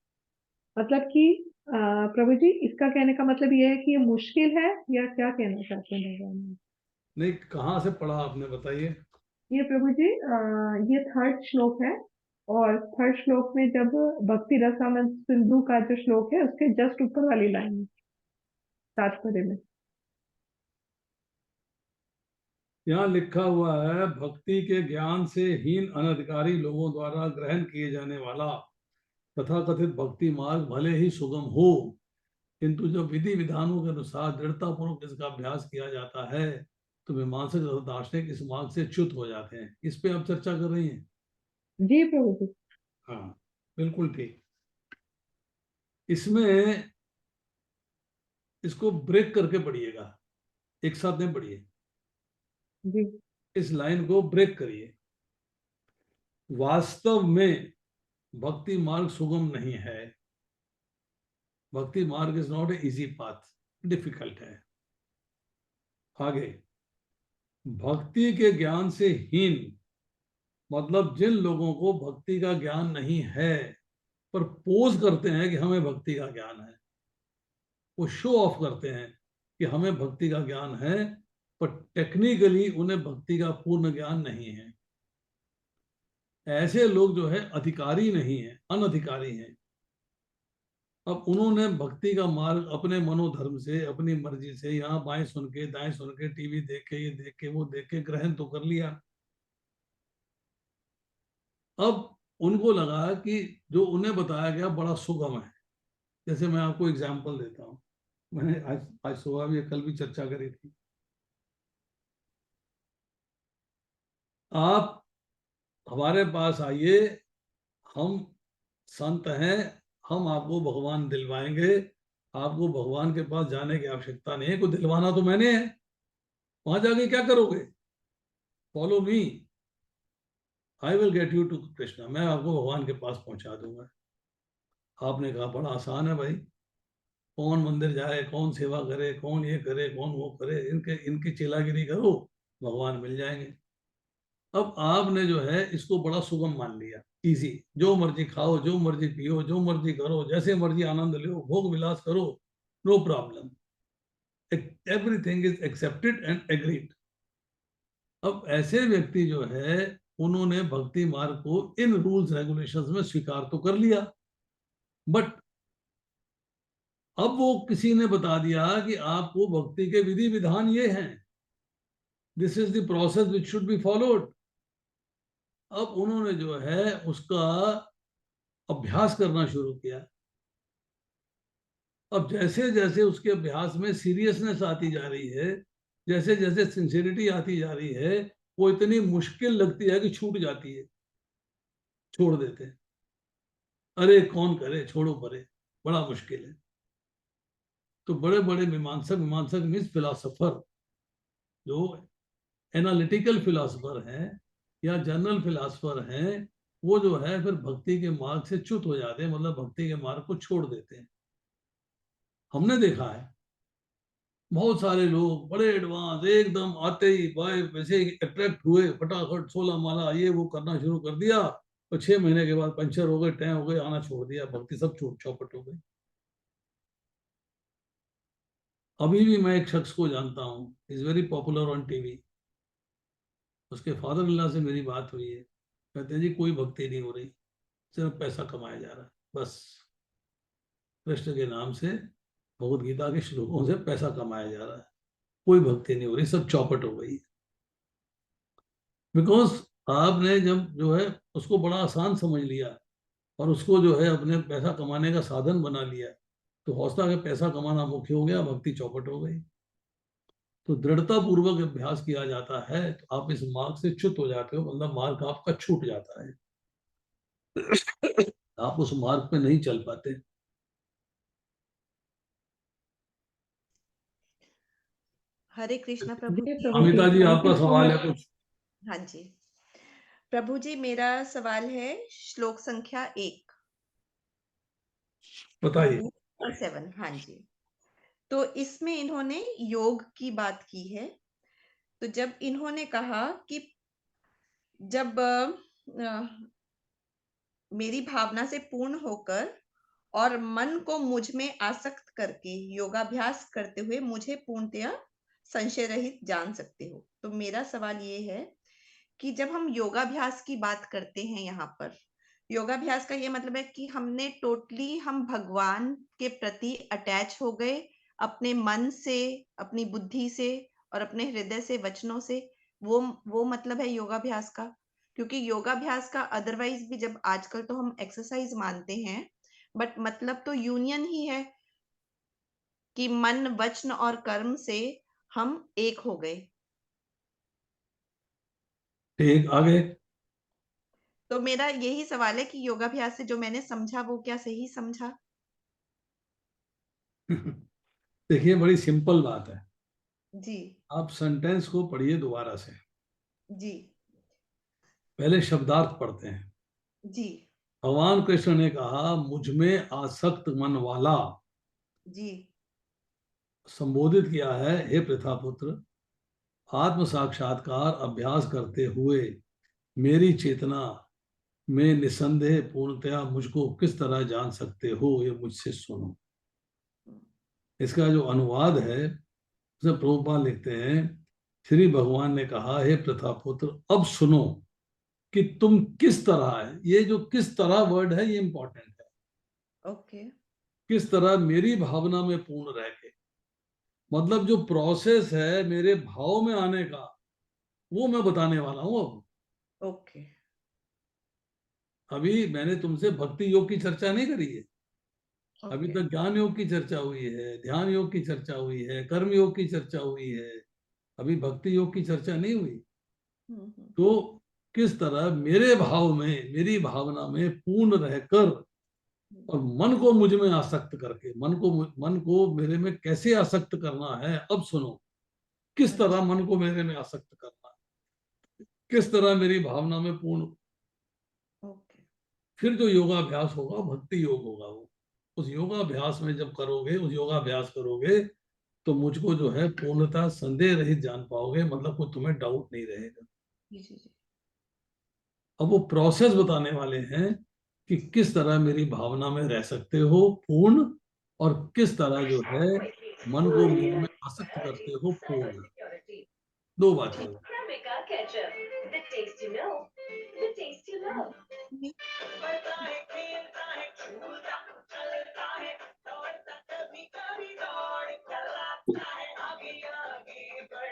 मतलब कि प्रभु जी इसका कहने का मतलब ये है कि ये मुश्किल है, या क्या कहना चाहते हैं भगवान? नहीं, कहाँ से पढ़ा आपने, बताइए। ये प्रभु जी ये थर्ड श्लोक है, और थर्ड श्लोक में जब भक्ति रसामृत सिंधु का जो श्लोक है उसके जस्ट ऊपर वाली लाइन है, तात्पर्य में। यहाँ लिखा हुआ है भक्ति के ज्ञान से हीन अनधिकारी लोगों द्वारा ग्रहण किए जाने वाला तथा कथित भक्ति मार्ग भले ही सुगम हो, किंतु जब विधि विधानों के अनुसार दृढ़ता पूर्वक इसका अभ्यास किया जाता है तो मीमांसक तथा दार्शनिक इस मार्ग से च्युत हो जाते हैं। इस पे आप चर्चा कर रही हैं? जी प्रभु जी। हाँ, बिल्कुल ठीक। इसमें इसको ब्रेक करके पढ़िएगा, एक साथ नहीं पढ़िए। जी। इस लाइन को ब्रेक करिए। वास्तव में भक्ति मार्ग सुगम नहीं है। भक्ति मार्ग is not a easy path, difficult है। आगे, भक्ति के ज्ञान से हीन मतलब जिन लोगों को भक्ति का ज्ञान नहीं है पर पोज करते हैं कि हमें भक्ति का ज्ञान है, वो शो ऑफ करते हैं कि हमें भक्ति का ज्ञान है, पर टेक्निकली उन्हें भक्ति का पूर्ण ज्ञान नहीं है। ऐसे लोग जो है अधिकारी नहीं है, अनधिकारी हैं। अब उन्होंने भक्ति का मार्ग अपने मनोधर्म से, अपनी मर्जी से, यहाँ बाएं सुन के, दाएं सुन के, टीवी देख के, ये देख के, वो देख के ग्रहण तो कर लिया। अब उनको लगा कि जो उन्हें बताया गया बड़ा सुगम है। जैसे मैं आपको एग्जाम्पल देता हूँ, मैंने आज सुबह भी, कल भी चर्चा करी थी। आप हमारे पास आइए, हम संत हैं, हम आपको भगवान दिलवाएंगे। आपको भगवान के पास जाने की आवश्यकता नहीं है, कोई दिलवाना तो मैंने है। वहां जाके क्या करोगे? Follow me, I will get you to Krishna. मैं आपको भगवान के पास पहुंचा दूंगा। आपने कहा बड़ा आसान है भाई, कौन मंदिर जाए, कौन सेवा करे, कौन ये करे, कौन वो करे, इनकी चेलागिरी करो, भगवान मिल जाएंगे। अब आपने जो है इसको बड़ा सुगम मान लिया, इजी, जो मर्जी खाओ, जो मर्जी पियो, जो मर्जी करो, जैसे मर्जी आनंद लो, भोग विलास करो, no problem, everything is accepted and agreed. अब ऐसे व्यक्ति जो है उन्होंने भक्ति मार्ग को इन रूल्स रेगुलेशंस में स्वीकार तो कर लिया, बट अब वो किसी ने बता दिया कि आपको भक्ति के विधि विधान ये हैं, this is the process which should be followed. अब उन्होंने जो है उसका अभ्यास करना शुरू किया। अब जैसे जैसे उसके अभ्यास में सीरियसनेस आती जा रही है, जैसे जैसे सिंसियरिटी आती जा रही है, वो इतनी मुश्किल लगती है कि छूट जाती है, छोड़ देते हैं। अरे कौन करे, छोड़ो परे, बड़ा मुश्किल है। तो बड़े बड़े मीमांसक मीन्स फिलोसोफर, जो एनालिटिकल फिलोसोफर हैं या जनरल फिलोसोफर हैं, वो जो है फिर भक्ति के मार्ग से च्युत हो जाते हैं, मतलब भक्ति के मार्ग को छोड़ देते हैं। हमने देखा है बहुत सारे लोग बड़े एडवांस एकदम आते ही बाय वैसे अट्रैक्ट हुए, फटाफट 16 माला ये वो करना शुरू कर दिया, और 6 महीने के बाद पंचर हो गए, टैं हो गए, आना छोड़ दिया, भक्ति सब छूट चौपट हो गई। अभी भी मैं एक शख्स को जानता हूँ, is very popular on TV. उसके फादर इन लॉ से मेरी बात हुई है, कहते हैं जी कोई भक्ति नहीं हो रही, सिर्फ पैसा कमाया जा रहा है, बस कृष्ण के नाम से, भगवद गीता के श्लोकों से पैसा कमाया जा रहा है, कोई भक्ति नहीं हो रही, सब चौपट हो गई। बिकॉज आपने जब जो है उसको बड़ा आसान समझ लिया और उसको जो है अपने पैसा कमाने का साधन बना लिया, तो हौसला के पैसा कमाना मुख्य हो गया, भक्ति चौपट हो गई। तो दृढ़ता पूर्वक अभ्यास किया जाता है तो आप इस मार्ग से च्युत हो जाते हो, मतलब मार्ग आपका छूट जाता है, आप उस मार्ग पे नहीं चल पाते। हरे कृष्णा प्रभु जी। अमिता जी आपका सवाल है कुछ? हाँ जी प्रभु जी, मेरा सवाल है श्लोक संख्या 1 बताइए। 7। हाँ जी, तो इसमें इन्होंने योग की बात की है। तो जब इन्होंने कहा कि जब मेरी भावना से पूर्ण होकर और मन को मुझ में आसक्त करके योगाभ्यास करते हुए मुझे पूर्णतया संशय रहित जान सकते हो। तो मेरा सवाल ये है कि जब हम योगाभ्यास की बात करते हैं, यहाँ पर योगाभ्यास का ये मतलब है कि हमने टोटली हम भगवान के प्रति अटैच हो गए, अपने मन से, अपनी बुद्धि से और अपने हृदय से, वचनों से, वो मतलब है योगाभ्यास का। क्योंकि योगाभ्यास का अदरवाइज भी जब आजकल तो हम एक्सरसाइज मानते हैं, बट मतलब तो यूनियन ही है कि मन, वचन और कर्म से हम एक हो गए। ठीक, आगे। तो मेरा यही सवाल है कि योगाभ्यास से जो मैंने समझा वो क्या सही समझा? देखिए बड़ी सिंपल बात है जी। आप सेंटेंस को पढ़िए दोबारा से। जी पहले शब्दार्थ पढ़ते हैं। जी भगवान कृष्ण ने कहा मुझ में आसक्त मन वाला, जी संबोधित किया है हे प्रथापुत्र, आत्म साक्षात्कार अभ्यास करते हुए मेरी चेतना में निसंदेह पूर्णतया मुझको किस तरह जान सकते हो, ये मुझसे सुनो। इसका जो अनुवाद है उसे प्रभुपाद लिखते हैं, श्री भगवान ने कहा हे प्रथापुत्र, अब सुनो कि तुम किस तरह है। ये जो किस तरह वर्ड है ये इंपॉर्टेंट है। ओके किस तरह मेरी भावना में पूर्ण रह के, मतलब जो प्रोसेस है मेरे भाव में आने का, वो मैं बताने वाला हूं। अब ओके अभी मैंने तुमसे भक्ति योग की चर्चा नहीं करी है। अभी ओके तक ज्ञान योग की चर्चा हुई है, ध्यान योग की चर्चा हुई है, कर्म योग की चर्चा हुई है, अभी भक्ति योग की चर्चा नहीं हुई। तो किस तरह मेरे भाव में, मेरी भावना में पूर्ण रहकर और मन को मुझ में आसक्त करके, मन को मेरे में कैसे आसक्त करना है, अब सुनो। किस तरह मन को मेरे में आसक्त करना है, किस तरह मेरी भावना में पूर्ण। ओके फिर जो योगाभ्यास होगा भक्ति योग होगा। वो उस योगाभ्यास में जब करोगे, उस योगाभ्यास करोगे तो मुझको जो है पूर्णतः संदेह रहित जान पाओगे, मतलब कोई तुम्हें डाउट नहीं रहेगा। जी जी जी अब वो प्रोसेस बताने वाले हैं कि किस तरह मेरी भावना में रह सकते हो पूर्ण, और किस तरह जो है मन को मेरे में आसक्त करते हो पूर्ण। दो बातें होती हैं।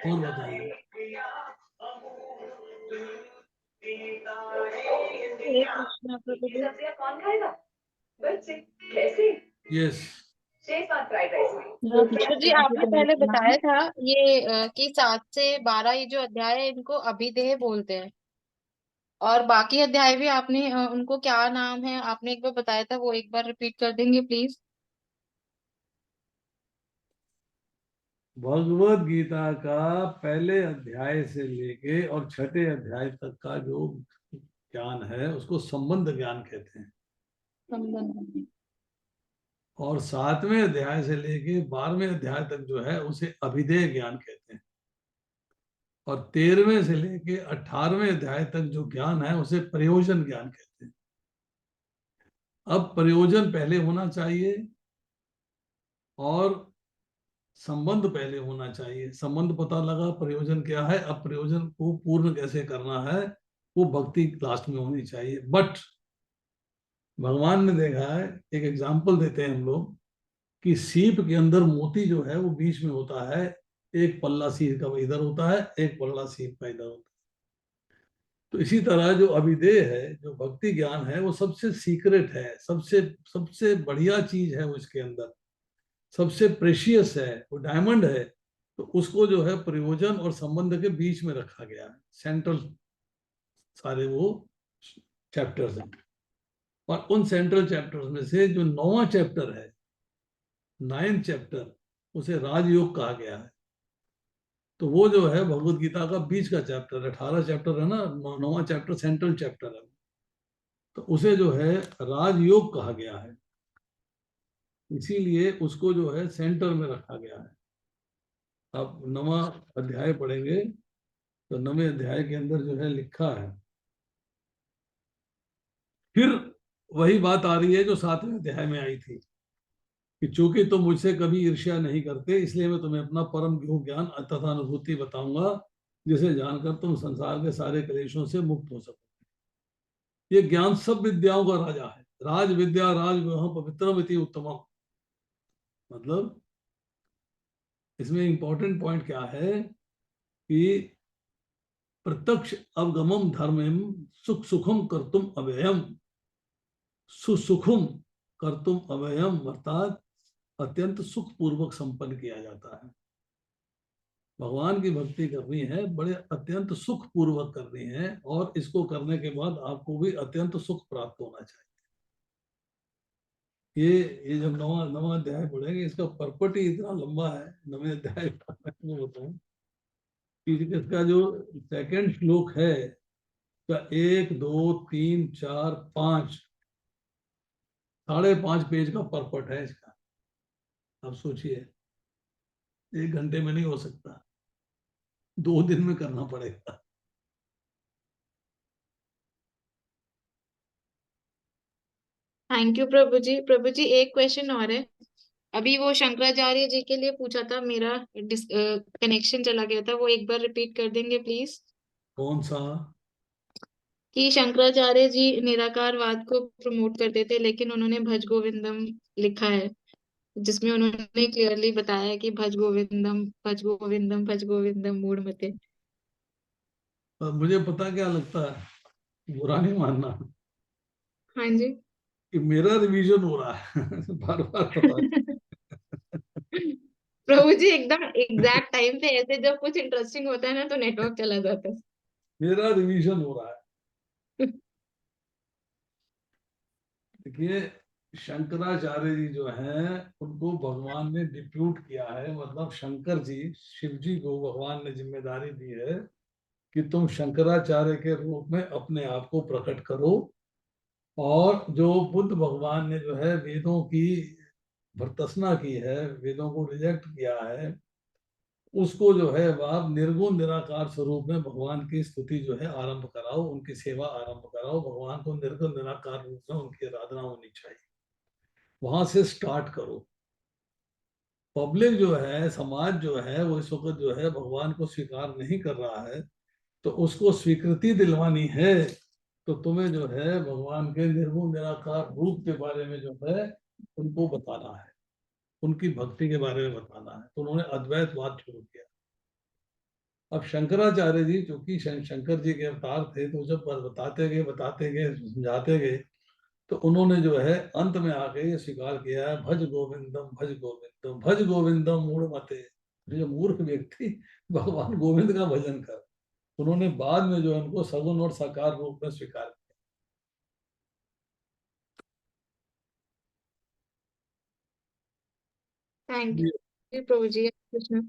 और बताइए। हरे कृष्णा प्रभु जी। यस, प्रभु जी आपने पहले बताया था ये कि 7 से 12 ये जो अध्याय है इनको अभिदेह बोलते हैं, और बाकी अध्याय भी आपने उनको क्या नाम है आपने एक बार बताया था, वो एक बार रिपीट कर देंगे प्लीज। भगवत गीता का पहले अध्याय से लेके और छठे अध्याय तक का जो ज्ञान है उसको संबंध ज्ञान कहते हैं, संबंध। और 7वें अध्याय से लेके 12वें अध्याय तक जो है उसे अभिधेय ज्ञान कहते हैं, और 13वें से लेके 18वें अध्याय तक जो ज्ञान है उसे प्रयोजन ज्ञान कहते हैं। अब प्रयोजन पहले होना चाहिए और संबंध पहले होना चाहिए। संबंध पता लगा, प्रयोजन क्या है, अब प्रयोजन को पूर्ण कैसे करना है वो भक्ति लास्ट में होनी चाहिए। बट भगवान ने देखा है, एक एग्जाम्पल देते हैं हम लोग, कि सीप के अंदर मोती जो है वो बीच में होता है, एक पल्ला सीप का इधर होता है, एक पल्ला सीप का इधर होता है। तो इसी तरह जो अभिधेय है, जो भक्ति ज्ञान है, वो सबसे सीक्रेट है, सबसे सबसे बढ़िया चीज है, वो इसके अंदर सबसे प्रेशियस है, वो डायमंड है। तो उसको जो है प्रयोजन और संबंध के बीच में रखा गया है, सेंट्रल सारे वो चैप्टर्स हैं। और उन सेंट्रल चैप्टर्स में से जो 9वां चैप्टर है, 9th चैप्टर, उसे राजयोग कहा गया है। तो वो जो है भगवत गीता का बीच का चैप्टर, 18 चैप्टर है ना, 9वां चैप्टर सेंट्रल चैप्टर है, तो उसे जो है राजयोग कहा गया है, इसीलिए उसको जो है सेंटर में रखा गया है। अब 9वां अध्याय पढ़ेंगे तो 9वें अध्याय के अंदर जो है लिखा है, फिर वही बात आ रही है जो 7वें अध्याय में आई थी, कि चूंकि तुम मुझसे कभी ईर्ष्या नहीं करते, इसलिए मैं तुम्हें अपना परम गुह्य ज्ञान तथा अनुभूति बताऊंगा, जिसे जानकर तुम संसार के सारे क्लेशों से मुक्त हो सको। ये ज्ञान सब विद्याओं का राजा है। राज विद्या राज पवित्रम इति उत्तमम। मतलब इसमें इंपॉर्टेंट पॉइंट क्या है कि प्रत्यक्ष अवगमम धर्मम सुख सुखम कर्तुम अव्ययम, सुसुखम कर्तुम अव्ययम, अर्थात अत्यंत सुख पूर्वक संपन्न किया जाता है। भगवान की भक्ति करनी है, बड़े अत्यंत सुख पूर्वक करनी है, और इसको करने के बाद आपको भी अत्यंत सुख प्राप्त होना चाहिए। ये जब नवा अध्याय पढ़ेंगे, इसका पर्पट ही इतना लंबा है 9वें अध्याय का, मैं बताऊं। इसका जो सेकंड श्लोक है का 1 2 3 4 5 5.5 पेज का परपट है इसका। आप सोचिए, 1 घंटे में नहीं हो सकता, 2 दिन में करना पड़ेगा। थैंक यू प्रभु जी। प्रभु जी एक क्वेश्चन और है। अभी वो शंकराचार्य जी के लिए पूछा था, मेरा कनेक्शन चला गया था, वो एक बार रिपीट कर देंगे प्लीज। कौन सा? कि शंकराचार्य जी निराकारवाद को प्रमोट करते थे, लेकिन उन्होंने भज गोविंदम लिखा है, जिसमें उन्होंने क्लियरली बताया है कि भज गोविंदम भज गोविंदम भज गोविंदम मूढ़ मते। पर मुझे पता क्या लगता है, बुरा नहीं मानना हाँ जी। कि मेरा रिवीजन हो रहा है बार बार पता। प्रभु जी एकदम एग्जैक्ट टाइम पे ऐसे जब कुछ इंटरेस्टिंग होता है ना तो नेटवर्क चला जाता है। मेरा रिवीजन हो रहा है। देखिए, शंकराचार्य जी जो हैं उनको भगवान ने डिप्यूट किया है, मतलब शंकर जी, शिव जी को भगवान ने जिम्मेदारी दी है कि तुम शंकराचार्य के रूप में अपने आप को प्रकट करो। और जो बुद्ध भगवान ने जो है वेदों की भर्त्सना की है, वेदों को रिजेक्ट किया है, उसको जो है आप निर्गुण निराकार स्वरूप में भगवान की स्तुति जो है आरंभ कराओ, उनकी सेवा आरंभ कराओ। भगवान को निर्गुण निराकार रूप में उनकी आराधना होनी चाहिए, वहां से स्टार्ट करो। पब्लिक जो है, समाज जो है, वो इस वक्त जो है भगवान को स्वीकार नहीं कर रहा है, तो उसको स्वीकृति दिलवानी है तो तुम्हें जो है भगवान के निर्गुण निराकार रूप के बारे में जो है उनको बताना है, उनकी भक्ति के बारे में बताना है। तो उन्होंने अद्वैतवाद शुरू किया। अब शंकराचार्य जी, चूंकि शंकर जी के अवतार थे, तो जब बताते गए समझाते गए, तो उन्होंने जो है अंत में आके ये स्वीकार किया है, भज गोविंदम भज गोविंदम भज गोविंदम मूढ़ मते। जो मूर्ख व्यक्ति, भगवान गोविंद का भजन कर। उन्होंने बाद में जो है उनको सगुण और साकार रूप में स्वीकार थैंक किया। यू प्रभु जी। कृष्ण।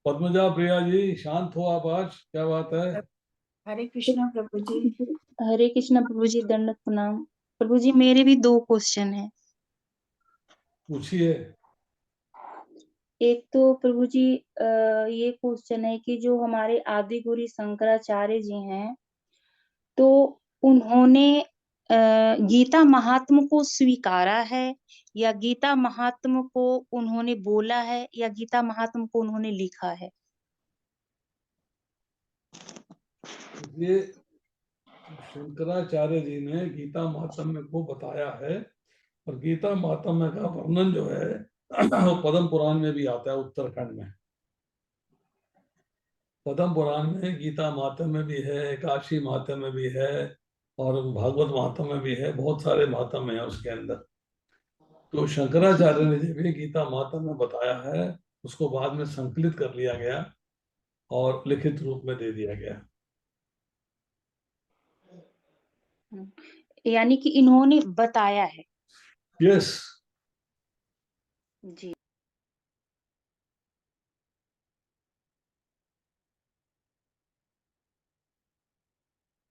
पद्मजा प्रिया जी, शांत हो आप आज, क्या बात है? हरे कृष्णा प्रभु जी। हरे कृष्णा प्रभु जी, दंडवत प्रणाम। प्रभु जी मेरे भी 2 क्वेश्चन है। पूछिए। एक तो प्रभु जी ये क्वेश्चन है कि जो हमारे आदि गुरु शंकराचार्य जी हैं, तो उन्होंने गीता महात्म को स्वीकारा है, या गीता महात्म को उन्होंने बोला है, या गीता महात्म को उन्होंने लिखा है? ये शंकराचार्य जी ने गीता महात्म्य को बताया है, और गीता महात्म्य का वर्णन जो है वो पद्म पुराण में भी आता है, उत्तराखंड में। पद्म पुराण में गीता महात्म्य में भी है, एकादशी महात्म्य में भी है, और भागवत महात्म्य में भी है। बहुत सारे महात्म्य है उसके अंदर। तो शंकराचार्य ने जब ये गीता महात्म्य में बताया है, उसको बाद में संकलित कर लिया गया और लिखित रूप में दे दिया गया। यानी कि इन्होंने बताया है। यस। जी।